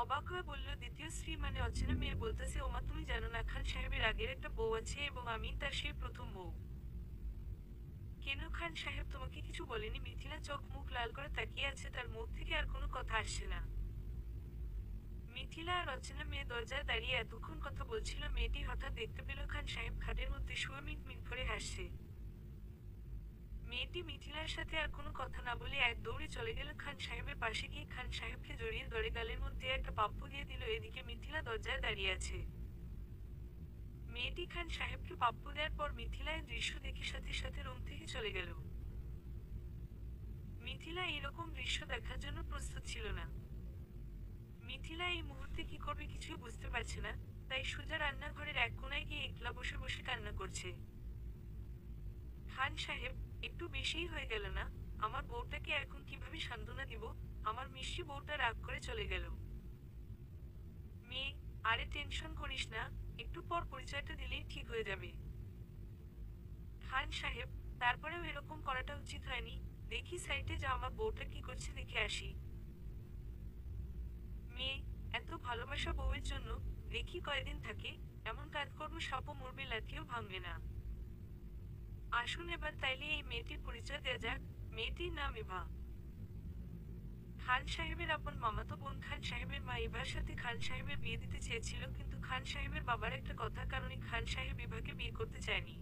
অবাক হয়ে বলল, দ্বিতীয় স্ত্রী মানে? অচেনা মেয়ে বলতেছে, ওমা, তুমি জানো না খান সাহেবের আগের একটা বউ আছে এবং আমি তার সেই প্রথম বউ। কেন, খান সাহেব তোমাকে কিছু বলেনি? মিথিলা চোখ মুখ লাল করে তাকিয়ে আছে, তার মুখ থেকে আর কোনো কথা আসছে না। মিথিলা আর অচেনা মেয়ে দরজায় দাঁড়িয়ে এতক্ষণ কথা বলছিল। মেয়েটি হঠাৎ দেখতে পেল খান সাহেব খাটের মধ্যে শুয়ে মিট মিট করে হাসছে। মেয়েটি মিথিলার সাথে আর কোনো কথা না বলে এক দৌড়ে চলে গেল খান সাহেবের পাশে, গিয়ে খান সাহেবকে জড়িয়ে ধরে গালের মধ্যে একটা পাপ্পু দিয়ে দিল। এদিকে মিথিলা দরজায় দাঁড়িয়ে আছে। মেয়েটি খান সাহেবকে পাপ্পু দেওয়ার পর মিথিলা এই দৃশ্য দেখে সাথে সাথে রুম থেকে চলে গেল। মিথিলা এরকম দৃশ্য দেখার জন্য প্রস্তুত ছিল না। মিথিলা এই মুহূর্তে কি করবে কিছুই বুঝতে পারছে না, তাই সোজা রান্নাঘরের এক কোনায় গিয়ে একলা বসে বসে কান্না করছে। খান সাহেব, একটু বেশিই হয়ে গেল না? আমার বউটাকে এখন কিভাবে সান্ত্বনা দিব? আমার মিষ্টি বউটা রাগ করে চলে গেল। মেয়ে, আরে টেনশন করিস না, একটু পর পরিচয়টা দিলেই ঠিক হয়ে যাবে। খান সাহেব, তারপরেও এরকম করাটা উচিত হয়নি। দেখি সাইটে যা আমার বউটা কি করছে দেখে আসি। মেয়ে, এত ভালোবাসা বউয়ের জন্য, দেখি কয়দিন থাকে, এমন কাজকর্ম সাপও মরবে লাঠিও ভাঙবে না। আসুন এবার তাইলে এই মেয়েটির পরিচয় দেয়া যাক। মেয়েটির নাম ইভা। খান সাহেবের আপন মামাতো বোন। খান সাহেবের মা ইভার সাথে খান সাহেবের বিয়ে দিতে চেয়েছিল, কিন্তু খান সাহেবের বাবার একটা কথার কারণে খান সাহেব ইভাকে বিয়ে করতে চায়নি।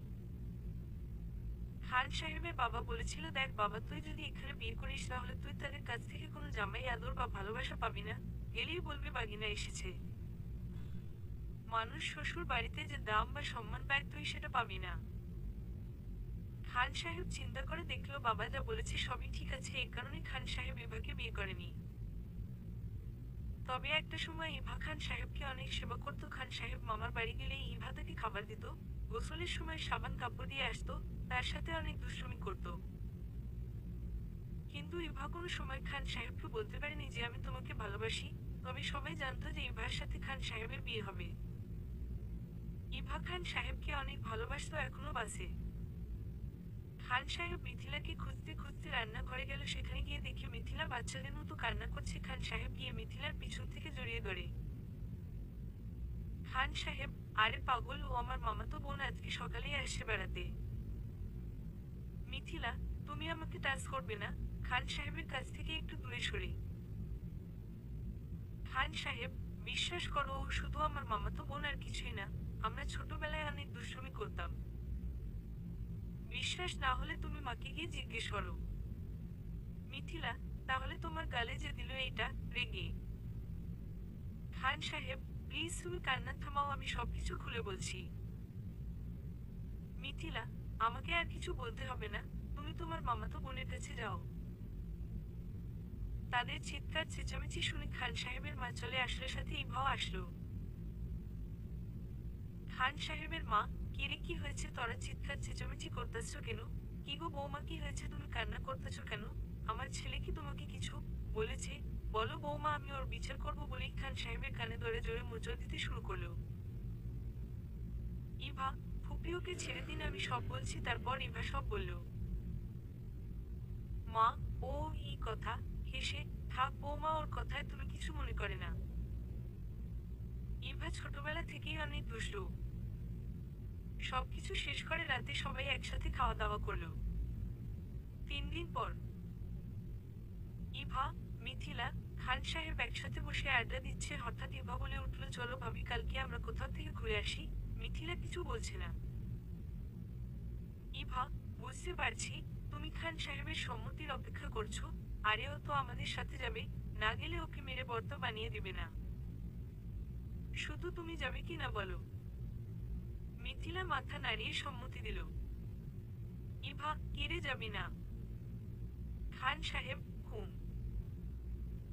খান সাহেবের বাবা বলেছিল, দেখ বাবা, তুই যদি এখানে বিয়ে করিস তাহলে তুই তাদের কাছ থেকে কোনো জামাই আদর বা ভালোবাসা পাবি না। গেলেই বলবে বাগিনা এসেছে। মানুষ শ্বশুর বাড়িতে যে দাম বা সম্মান পায় তুই সেটা পাবি না। খান সাহেব চিন্তা করে দেখলো বাবা যা বলেছে সবই ঠিক আছে, এই কারণে খান সাহেব ইভাকে বিয়ে করেনি। তবে একটা সময় ইভা খান সাহেবকে অনেক সেবা করত। খান সাহেব মামার বাড়ি গেলেই ইভা তাকে খাবার দিত, গোসলের সময় সাবান কাপড় দিয়ে আসতো, তার সাথে অনেক দুষ্টুমি করত। কিন্তু ইভা কোনো সময় খান সাহেবকে বলতে পারেনি যে আমি তোমাকে ভালোবাসি। তবে সবাই জানতো যে ইভার সাথে খান সাহেবের বিয়ে হবে। ইভা খান সাহেবকে অনেক ভালোবাসতো, এখনো বাসে। খান সাহেব মিথিলাকে খুঁজতে খুঁজতে রান্নাঘরে গেল, সেখানে গিয়ে দেখে মিথিলা বাচ্চাদের মতো কান্না করছে। খান সাহেব গিয়ে মিথিলার পিছন থেকে জড়িয়ে ধরে। খান সাহেব, আরে পাগল, ও আমার মামাতো বোন, আজকে সকালেই আসছে বেড়াতে। মিথিলা, তুমি আমাকে টাচ করবে না। খান সাহেবের কাছ থেকে একটু দূরে সরে। খান সাহেব, বিশ্বাস করো, ও শুধু আমার মামাতো বোন, আর কিছুই না। আমরা ছোটবেলায় অনেক দুষ্টুমি করতাম। বিশ্বাস না হলে তুমি মাকে গিয়ে জিজ্ঞেস করো। মিথিলা, তাহলে তোমার গালে যে দিল এইটা, রেগে। খান সাহেব, প্লিজ তুমি কান্না থামাও, আমি সবকিছু খুলে বলছি। মিথিলা, আমাকে আর কিছু বলতে হবে না, তুমি তোমার মামাতো বোনের কাছে যাও। তাদের চিৎকার চেঁচামেচি শুনে খান সাহেবের মা চলে আসলে, সাথে ইভাও আসলো। খান সাহেবের মা, কিরে কি হয়েছে, তোরা চিৎকার চেঁচামেচি করতেছ কেন? কি গো বৌমা, কি হয়েছে, তুমি কান্না করতেছ কেন? আমার ছেলে কি তোমাকে কিছু বলেছে? বলো বৌমা, আমি ওর বিচার করবো। বলেই খান সাহেবের কানে ধরে জোরে মোচড় দিতে শুরু করলো। ইভা, ফুপি ওকে ছেড়ে দিন, আমি সব বলছি। তারপর ইভা সব বলল। মা, ও এই কথা হেসে, থাক বৌমা, ওর কথায় তুমি কিছু মনে করে না। ইভা ছোটবেলা থেকেই অনেক দুষ্টু। সবকিছু শেষ করে রাতে সবাই একসাথে খাওয়া দাওয়া করলো। 3 দিন পর ইভা, মিথিলা, খান সাহেব একসাথে বসে আড্ডা দিচ্ছে। হঠাৎ ইভা বলে উঠল, চলো ভাবি, কালকে আমরা কোথাও থেকে ঘুরে আসি। মিথিলা কিছু বলছে না। ইভা, বুঝতে পারছি তুমি খান সাহেবের সম্মতির অপেক্ষা করছো। আরে ও তো আমাদের সাথে যাবে, না গেলে ওকে মেরে বর্ত বানিয়ে দিবে না। শুধু তুমি যাবে কি না বলো। মিথিলা মাথা নাড়িয়ে সম্মতি দিল। ইভা, কিরে যাবি না? খান সাহেব, হুম।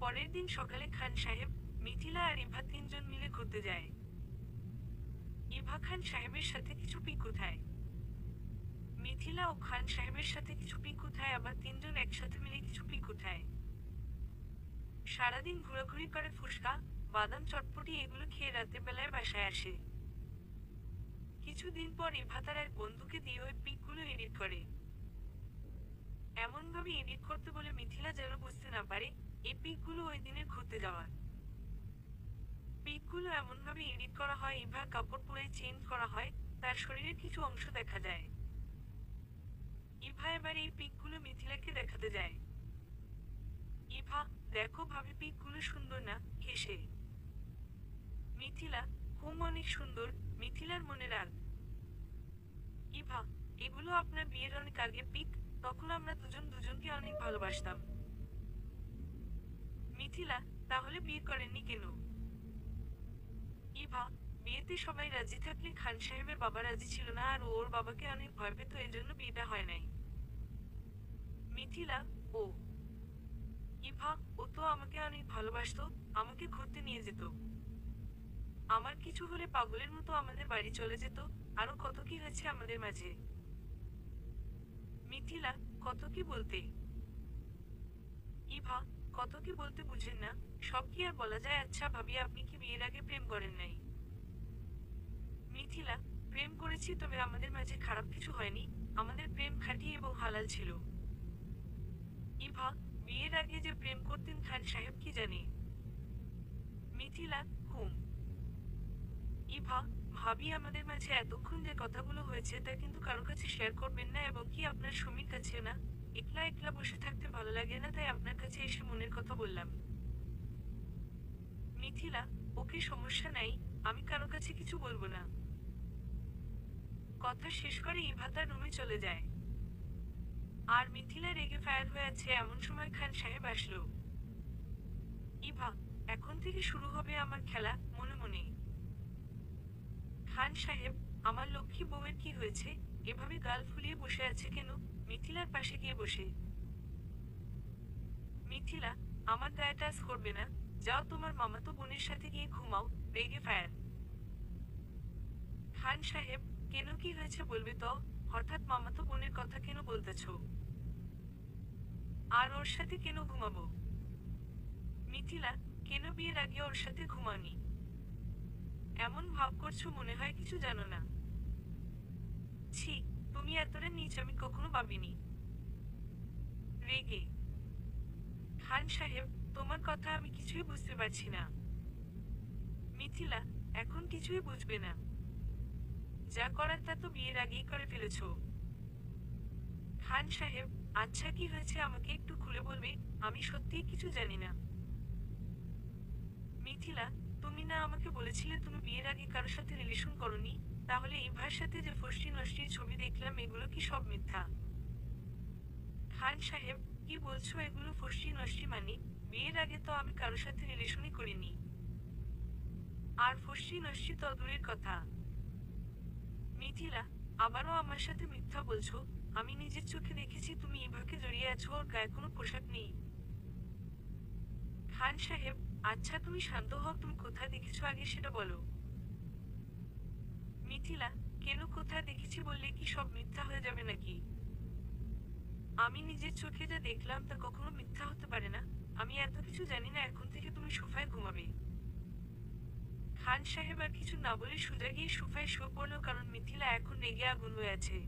পরের দিন সকালে খান সাহেব, মিথিলা আর ইভা 3জন মিলে ঘুরতে যায়। ইভা খান সাহেবের সাথে কিছু পিক উঠায়। মিথিলা ও খান সাহেবের সাথে কিছু পিক উঠায়, আবার 3জন একসাথে মিলে কিছু পিক উঠায়। সারাদিন ঘোরাঘুরি করে, ফুচকা, বাদাম চটপটি এগুলো খেয়ে রাতের বেলায় বাসায় আসে। কিছুদিন পর ইভা তার এক বন্ধুকে দিয়ে ওই পিকগুলো এডিট করে। এমন ভাবে এডিট করতে বলে মিথিলা যেন বুঝতে না পারে এই পিকগুলো ওই দিনের ঘুরতে যাওয়ার। পিকগুলো এমন ভাবে এডিট করা হয়, ইভার কাপড় পুরো চেঞ্জ করা হয়, তার শরীরের কিছু অংশ দেখা যায়। ইভা এবার এই পিকগুলো মিথিলাকে দেখাতে যায়। ইভা, দেখো ভাবি, পিকগুলো সুন্দর না? হেসে। মিথিলা, হুম অনেক সুন্দর। মিথিলার মনে রাগ। ইভা, এগুলো আপনার বিয়ের অনেক আগের পিক, তখন আমরা দুজন দুজনকে অনেক ভালোবাসতাম। মিথিলা, তাহলে বিয়ে করেননি কেন? ইভা, বিয়েতে সবাই রাজি থাকলে খান সাহেবের বাবা রাজি ছিল না, আর ওর বাবাকে অনেক ভয় পেত, এজন্য বিয়েটা হয় নাই। মিথিলা, ও। ইভা, ও তো আমাকে অনেক ভালোবাসতো, আমাকে ঘুরতে নিয়ে যেত। আমার কিছু হলে পাগলের মতো আমাদের বাড়ি চলে যেত। আরো কত কি হয়েছে আমাদের মাঝে। মিথিলা, কত কি বলতে। ইভা, কত কি বলতে বুঝেন না, সব কি আর বলা যায়? আচ্ছা ভাবি, আপনি কি বিয়ের আগে প্রেম করেন নাই? মিথিলা, প্রেম করেছি, তবে আমাদের মাঝে খারাপ কিছু হয়নি। আমাদের প্রেম খাঁটি এবং হালাল ছিল। ইভা, বিয়ের আগে যে প্রেম করতেন খান সাহেব কি জানে? মিথিলা, হুম। ইভা, ভাবি, আমাদের মাঝে এতক্ষণ যে কথাগুলো হয়েছে তা কিন্তু কারো কাছে শেয়ার করবেন না, এবং কি আপনার স্বামীর কাছে না। একলা একলা বসে থাকতে ভালো লাগে না, তাই আপনার কাছে এসে মনের কথা বললাম। মিথিলা, ওকে, সমস্যা নাই, আমি কারো কাছে কিছু বলবো না। কথা শেষ করে ইভা তার রুমে চলে যায়। আর মিথিলা রেগে ফায়ার হয়ে আছে এমন সময় খান সাহেব আসলো। ইভা, এখন থেকে শুরু হবে আমার খেলা, মনে মনে। খান সাহেব, আমার লক্ষ্মী বউয়ের কি হয়েছে? এভাবে গাল ফুলিয়ে বসে আছে কেন? মিথিলার পাশে গিয়ে বসে। মিথিলা, আমার গায়ে টাচ করবে না। যাও তোমার মামাতো বোনের সাথে গিয়ে ঘুমাও। রেগে ফায়ার। খান সাহেব, কেন, কি হয়েছে বলবে তো? হঠাৎ মামাতো বোনের কথা কেন বলতেছো? আর ওর সাথে কেন ঘুমাবো? মিথিলা, কেন বিয়ের আগে ওর সাথে ঘুমাওনি? এমন ভাব করছো মনে হয় কিছু জানো না। ছি, তুমি এতটা নীচ আমি কখনো ভাবিনি। রেগে। খান সাহেব, তোমার কথা আমি কিছুই বুঝতে পারছি না। মিথিলা, এখন কিছুই বুঝবে না। যা করার তা তো বিয়ের আগেই করে ফেলেছো। খান সাহেব, আচ্ছা কি হয়েছে আমাকে একটু খুলে বলবে? আমি সত্যিই কিছু জানি না। মিথিলা, তুমি না আমাকে বলেছিলে তুমি বিয়ের আগে কারোর সাথে রিলেশন করনি? তাহলে ইভার সাথে যে ফষ্টি নষ্টির ছবি দেখলাম এগুলো কি সব মিথ্যা? খান সাহেব, কি বলছো এগুলো ফষ্টি নষ্টি মানে? বিয়ের আগে তো আমি কারোর সাথে রিলেশনই করিনি। আর ফষ্টি নষ্টি তো দূরের কথা। মিথিলা, আবারও আমার সাথে মিথ্যা বলছো। আমি নিজের চোখে দেখেছি তুমি ইভাকে জড়িয়ে আছো, ওর গায়ে কোনো পোশাক নেই। খান সাহেব, আচ্ছা তুমি শান্ত হও, তুমি কোথায় দেখেছো আগে সেটা বলো। মিথিলা, কেন, কোথায় দেখেছি বললে কি সব মিথ্যা হয়ে যাবে নাকি? আমি নিজের চোখে যা দেখলাম তা কখনো মিথ্যা হতে পারে না। আমি এত কিছু জানি না, এখন থেকে তুমি সোফায় ঘুমাবে। খান সাহেব আর কিছু না বলে সোজা গিয়ে সোফায় শুয়ে পড়লো, কারণ মিথিলা এখন রেগে আগুন হয়ে আছে।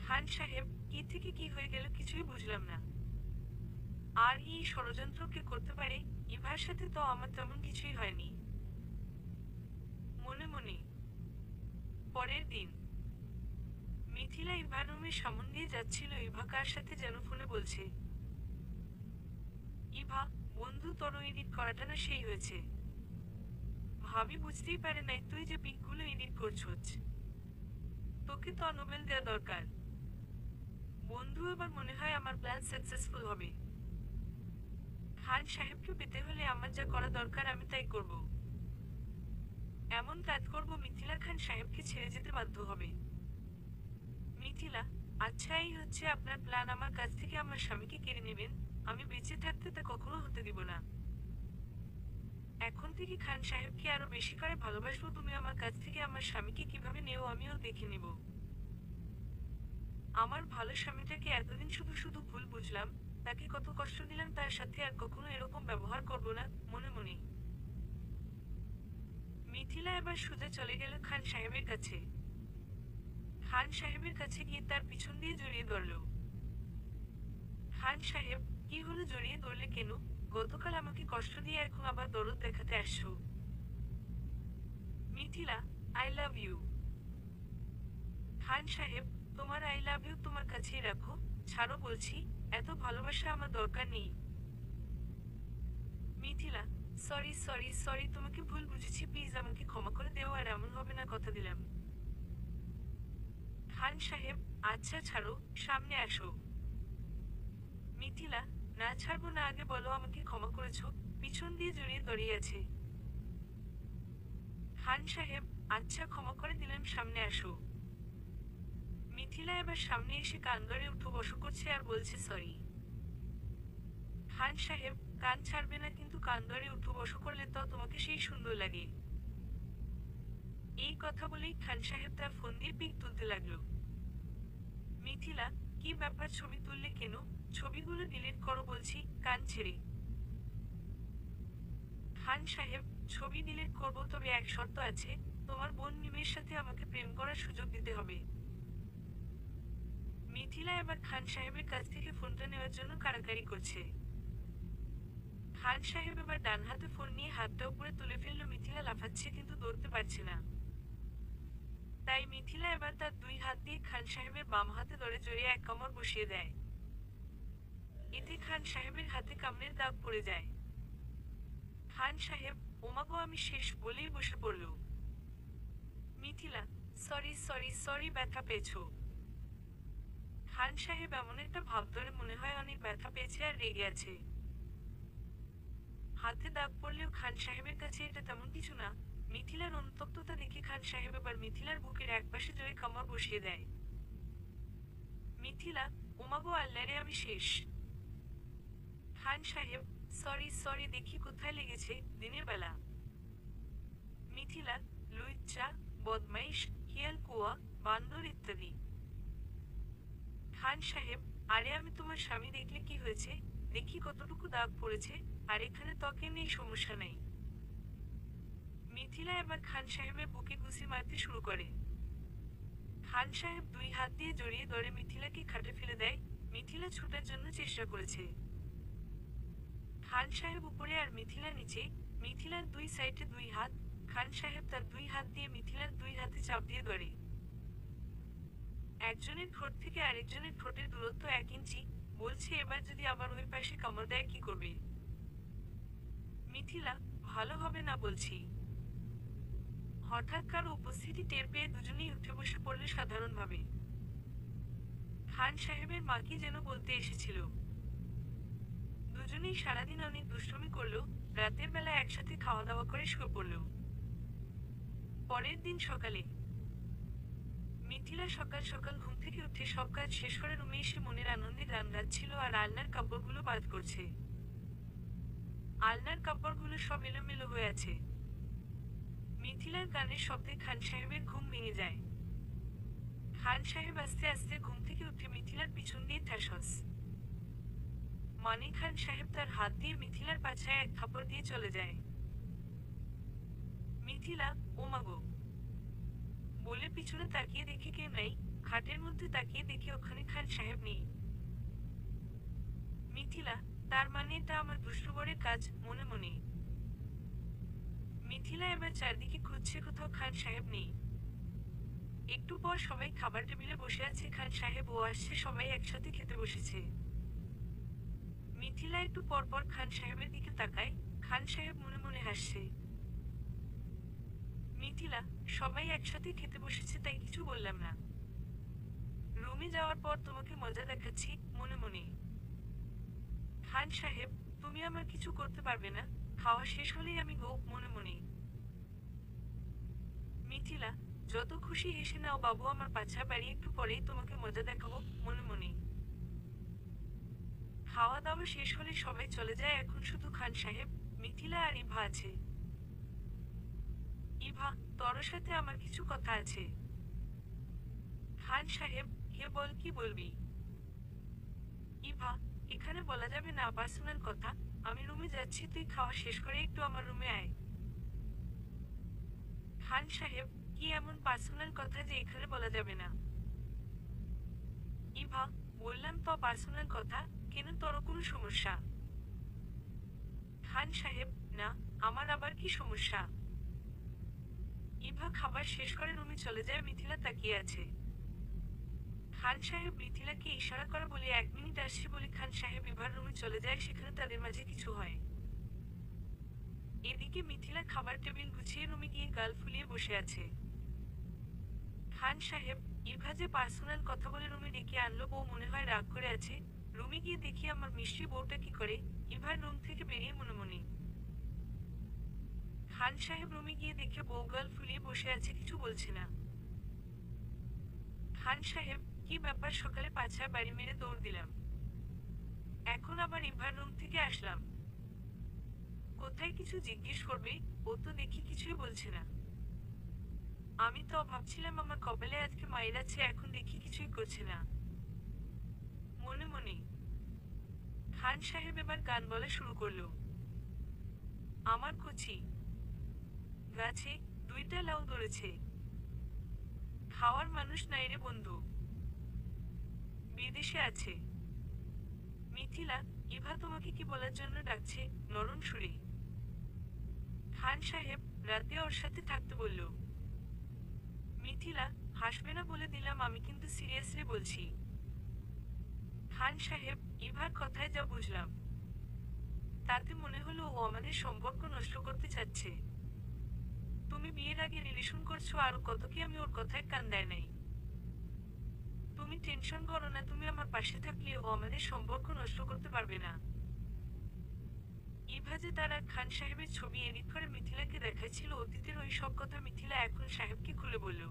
খান সাহেব, কি থেকে কি হয়ে গেল কিছুই বুঝলাম না। আর এই ষড়যন্ত্র কে করতে পারে? ইভার সাথে তো আমার তেমন কিছুই হয়নি। মনে মনে। পরের দিন। মিথিলা ইভার রুমের সামন দিয়ে যাচ্ছিল, ইভা কার সাথে যেন ফোনে বলছে। ইভা, বন্ধু, তোর এডিট করাটা না সেই হয়েছে। ভাবি বুঝতেই পারে নাই তুই যে পিকগুলো এডিট করছস। তোকে তো নোবেল দেওয়া দরকার। বন্ধু, এবার মনে হয় আমার প্ল্যান সাকসেসফুল হবে। খান সাহেবকে পেতে হলে আমার যা করা দরকার আমি তাই করব। এমন কাজ করব মিথিলা খান সাহেবকে ছেড়ে যেতে বাধ্য হবে। মিথিলা, আচ্ছা এই হচ্ছে আপনার প্ল্যান, আমার কাছ থেকে আমার স্বামীকে কেড়ে নেবেন? আমি বেঁচে থাকতে তা কখনো হতে দিব না। এখন থেকে খান সাহেবকে আরো বেশি করে ভালোবাসবো। তুমি আমার কাছ থেকে আমার স্বামীকে কিভাবে নেও আমিও দেখে নেব। আমার ভালো স্বামীটাকে এতদিন শুধু শুধু ভুল বুঝলাম, তাকে কত কষ্ট দিলাম, তার সাথে আর কখনো এরকম ব্যবহার করব না, মনে মনে। মিথিলা এবার সোজা চলে গেল খান সাহেবের কাছে। খান সাহেবের কাছে গিয়ে তার পিছন দিয়ে জড়িয়ে ধরল। খান সাহেব, কি হলো, জড়িয়ে ধরলে কেন? গতকাল আমাকে কষ্ট দিয়ে এখন আবার দরদ দেখাতে আসছো? Mithila, I love you. Khan সাহেব, তোমার আই লাভ ইউ তোমার কাছেই রাখো, ছাড়ো বলছি। এত ভালোবাসা আমার দরকার নেই। মিথিলা, সরি সরি সরি, তোমাকে ভুল বুঝেছি, প্লিজ আমাকে ক্ষমা করে দেও, আর এমন হবে না, কথা দিলাম। খান সাহেব, আচ্ছা ছাড়ো, সামনে আসো। মিথিলা, না ছাড়বো না, আগে বলো আমাকে ক্ষমা করেছো। পিছন দিয়ে জড়িয়ে দাঁড়িয়ে আছে। খান সাহেব, আচ্ছা ক্ষমা করে দিলাম, সামনে আসো। মিথিলা এবার সামনে এসে কান ধরে উঠো বসো করছে আর বলছে সরি। খান সাহেব, কান ছাড়বে না, কিন্তু কান ধরে উঠো বসো করলে তো তোমাকে সেই সুন্দর লাগে। এই কথা বলেই খান সাহেব তার ফোন দিয়ে পিক তুলতে লাগলো। মিথিলা, কি ব্যাপার, ছবি তুললে কেন? ছবিগুলো ডিলিট করো বলছি, কান ছেড়ে। খান সাহেব, ছবি ডিলিট করবো, তবে এক শর্ত আছে। তোমার বোন মিমের সাথে আমাকে প্রেম করার সুযোগ দিতে হবে। মিথিলা এবার খান সাহেবের কাছ থেকে ফোনটা নেওয়ার জন্য কাড়াকাড়ি করছে। খান সাহেব এবার ডান হাতে ফোন নিয়ে হাতটা উপরে তুলে ফেললো। মিথিলা লাফাচ্ছে কিন্তু ধরতে পারছে না। তাই মিথিলা এবার তার দুই হাত দিয়ে খান সাহেবের বাম হাতে ধরে জড়িয়ে এক কামড় বসিয়ে দেয়। এতে খান সাহেবের হাতে কামড়ের দাগ পড়ে যায়। খান সাহেব, ওমাগো আমি শেষ, বলেই বসে পড়ল। মিথিলা, সরি সরি সরি, ব্যথা পেয়েছো? খান সাহেব এমন একটা ভাব ধরে মনে হয় অনেক ব্যথা পেয়েছে আর রেগে আছে। হাতে দাগ পড়লেও খান সাহেবের কাছে এটা তেমন কিছু না। মিথিলার অনুতপ্ততা দেখে খান সাহেব এবার মিথিলার বুকের একপাশে জোরে কামড় বসিয়ে দেয়। মিথিলা, ওমাগো আল্লাহরে আমি শেষ। খান সাহেব, সরি সরি, দেখি কোথায় লেগেছে। দিনের বেলা। মিথিলা, লুইচ্চা, বদমাইশ, হিয়াল কুয়া, বান্দর ইত্যাদি। খান সাহেব, আরে আমি তোমার স্বামী, দেখলে কি হয়েছে? দেখি কতটুকু দাগ পড়েছে, আর এখানে ত্বকে নেই, সমস্যা নেই। মিথিলা এবার খান সাহেবের বুকে ঘুষি মারতে শুরু করে। খান সাহেব দুই হাত দিয়ে জড়িয়ে ধরে মিথিলাকে খাটে ফেলে দেয়। মিথিলা ছুটার জন্য চেষ্টা করেছে। খান সাহেব উপরে আর মিথিলা নিচে। মিথিলার দুই সাইডে দুই হাত। খান সাহেব তার দুই হাত দিয়ে মিথিলার দুই হাতে চাপ দিয়ে ধরে। একজনের ঠোঁট থেকে আরেকজনের ঠোঁটের দূরত্ব 1 ইঞ্চি। বলছে, এবার যদি আবার ওই পাশে কামড় দেয় কি করবে? মিথিলা, ভালো হবে না বলছি। হঠাৎ কারো উপস্থিতি টের পেয়ে দুজনেই উঠে বসে পড়লে সাধারণভাবে। খান সাহেবের মা কি যেন বলতে এসেছিল। দুজনেই সারাদিন অনেক দুষ্টুমি করলো। রাতের বেলা একসাথে খাওয়া দাওয়া করে শুয়ে পড়ল। পরের দিন সকালে মিথিলা সকাল সকাল ঘুম থেকে উঠে সব কাজ শেষ করে রুমে এসে মনের আনন্দে গান গাচ্ছিল আর আলনার কাপড়গুলো বাদ করছে। আলনার কাপড়গুলো সব এলোমেলো হয়ে আছে। মিথিলার গানের শব্দে খান সাহেবের ঘুম ভেঙে যায়। খান সাহেব আস্তে আস্তে ঘুম থেকে উঠে মিথিলার পিছন দিয়ে ঠাসস। মানিক খান সাহেব তার হাত দিয়ে মিথিলার পাছায় এক থাপড় দিয়ে চলে যায়। মিথিলা, ওমাগো বলে পিছনে তাকিয়ে দেখে কেউ নাই। খাটের মধ্যে তাকিয়ে দেখে ওখানে খান সাহেব নেই। মিথিলা, তার মানে এটা আমার দুষ্টুবরের কাজ, মনে মনে। মিথিলা এবার চারদিকে খুঁজছে, কোথাও খান সাহেব নেই। একটু পর সবাই খাবার টেবিলে বসে আছে। খান সাহেব ও আসছে, সবাই একসাথে খেতে বসেছে। মিথিলা একটু পর পর খান সাহেবের দিকে তাকায়। খান সাহেব মনে মনে হাসছে। মিথিলা, সবাই একসাথে খেতে বসেছে তাই কিছু বললাম না। রুমে যাওয়ার পর তোমাকে মজা দেখাচ্ছি, মনে মনে। খান সাহেব, তুমি আমার কিছু করতে পারবে না। খাওয়া শেষ হলেই আমি গো, মনে মনে। মিথিলা, যত খুশি হেসে নাও বাবু, আমার পাছা বাড়ি, একটু পরেই তোমাকে মজা দেখাবো, মনে মনে। খাওয়া দাওয়া শেষ হলে সবাই চলে যায়। এখন শুধু খান সাহেব, মিথিলা আর ইভা আছে। ইভা, তোর সাথে আমার কিছু কথা আছে। খান সাহেব, হে বল, কি বলবি? ইভা, এখানে বলা যাবে না, পার্সোনাল কথা। আমি রুমে যাচ্ছি, তুই খাওয়া শেষ করে একটু আমার রুমে আয়। খান সাহেব, কি এমন পার্সোনাল কথা যে এখানে বলা যাবে না? ইভা, বললাম তো পার্সোনাল কথা, কেন, তোর কোনো সমস্যা? খান সাহেব, না, আমার আবার কি সমস্যা? ইভা খাবার শেষ করে রুমে চলে যায়। মিথিলা তাকিয়ে আছে। খান সাহেব মিথিলাকে ইশারা করা বলে 1 মিনিট আসছে বলে খান সাহেব ইভার রুমে চলে যায়। সেখানে তাদের মাঝে কিছু হয়। এদিকে মিথিলা খাবার টেবিল গুছিয়ে রুমে গিয়ে গাল ফুলিয়ে বসে আছে। খান সাহেব, ইভা যে পার্সোনাল কথা বলে রুমে ডেকে আনলো, বউ মনে হয় রাগ করে আছে। রুমে গিয়ে দেখি আমার মিষ্টি বউটা কি করে। ইভার রুম থেকে বেরিয়ে মনে মনে। খান সাহেব রুমে গিয়ে দেখে বউ গাল ফুলিয়ে বসে আছে, কিছু বলছে না। খান সাহেব, কি ব্যাপার, সকালে পাছায় বাড়ি মেরে দৌড় দিলাম, এখন আবার ইভার রুম থেকে আসলাম। কোথায় কিছু জিজ্ঞেস করবে, ও তো দেখি কিছুই বলছে না। আমি তো ভাবছিলাম আমার কপালে আজকে মায়ের আছে, এখন দেখি কিছুই করছে না। মনে মনে খান সাহেব এবার গান বলা শুরু করলো। আমার কচি গাছে দুইটা লাউ ধরেছে, খাওয়ার মানুষ নাই রে বন্ধু, বিদেশে আছে। মিথিলা, ইভা তোমাকে কি বলার জন্য ডাকছে, নরম সুরে। খান সাহেব রাতে ওর সাথে থাকতে বলল। মিথিলা, হাসবে না বলে দিলাম, আমি কিন্তু সিরিয়াসলি বলছি। খান সাহেব, ইভার কথায় যা বুঝলাম তাতে মনে হলো ও আমাদের সম্পর্ক নষ্ট করতে চাচ্ছে। তুমি বিয়ের আগে রিলেশন করছো আর কত কি আমি ওর কথায় কান দেয় নাই। তুমি টেনশন করো না, তুমি আমার পাশে থাকলে ও আমাদের সম্পর্ক নষ্ট করতে পারবে না। ইভা যে তারা খান সাহেবের ছবি এডিট করে মিথিলাকে দেখাচ্ছিল অতীতের ওই সব কথা মিথিলা এখন সাহেবকে খুলে বলল।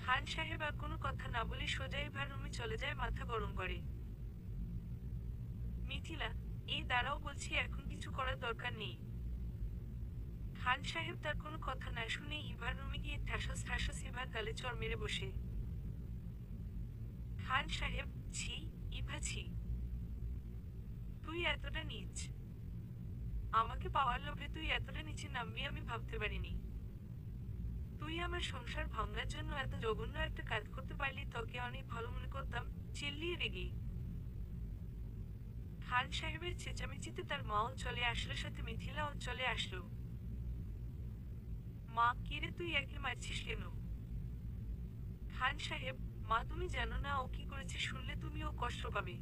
খান সাহেব আর কোনো কথা না বলে সোজা ইভার রুমে চলে যায় মাথা গরম করে। মিথিলা, এই দাঁড়াও বলছি, এখন কিছু করার দরকার নেই। খান সাহেব তার কোনো কথা না শুনে ইভার রুমে গিয়ে ঠাসাস ঠাসাস ইভার গালে চড় মেরে বসে। খান সাহেব, ছি, ইভা ছি, তুই এতটা নীচ। আমাকে পাওয়ার লোভে তুই এতটা নিচে নামবি আমি ভাবতে পারিনি। তুই আমার সংসার ভাঙার জন্য এত জঘন্য একটা কাজ করতে পারলি, তোকে অনেক ভালো মনে করতাম। চিল্লিয়ে রেগে খান সাহেবের চেঁচামেচিতে তার মাও চলে আসলো, সাথে মিথিলাও চলে আসলো। মা, কিরে তুই একে মারছিস কেন? খান সাহেব, মা তুমি জানো না ও কি করেছে, শুনলে তুমিও কষ্ট পাবে।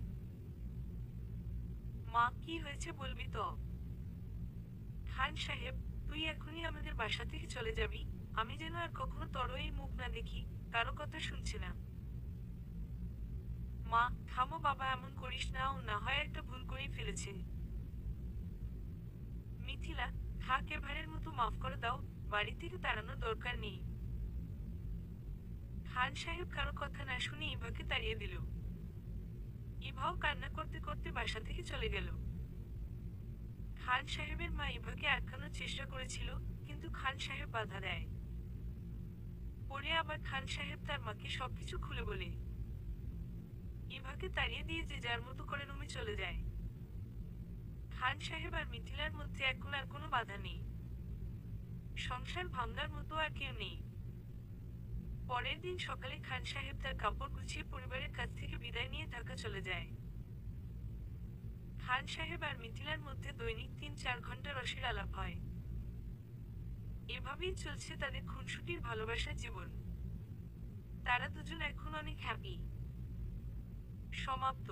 মা, কি হয়েছে বলবি তো? খান সাহেব, তুই এখনই আমাদের বাসা থেকে চলে যাবি, আমি যেন আর কখনো তোর এই মুখ না দেখি। কারো কথা শুনছে না। মা, থামো বাবা, এমন করিস না, ও না হয় একটা ভুল করেই ফেলেছে। মিথিলা, থাক, এবারের মতো মাফ করে দাও, বাড়ি থেকে তাড়ানোর দরকার নেই। খান সাহেব কারো কথা না শুনে ইভাকে তাড়িয়ে দিল। ইভাও কান্না করতে করতে বাসা থেকে চলে গেল। খান সাহেবের মা ইভাকে আটকানোর চেষ্টা করেছিল, কিন্তু খান সাহেব বাধা দেয়। পরে আবার খান সাহেব তার মাকে সবকিছু খুলে বলে। ইভাকে তাড়িয়ে দিয়ে যে যার মতো করে রুমে চলে যায়। খান সাহেব আর মিথিলার মধ্যে এখন আর কোনো বাধা নেই। সংসার ভাঙার মতো আর কেউ নেই। পরের দিন সকালে খান সাহেব তার কাপড় গুছিয়ে পরিবারের কাছ থেকে বিদায় নিয়ে ঢাকা চলে যায়। খান সাহেব আর মিথিলার মধ্যে দৈনিক ৩-৪ ঘন্টা রসের আলাপ হয়। এভাবেই চলছে তাদের খুনসুটির ভালোবাসার জীবন। তারা দুজন এখন অনেক হ্যাপি। সমাপ্ত।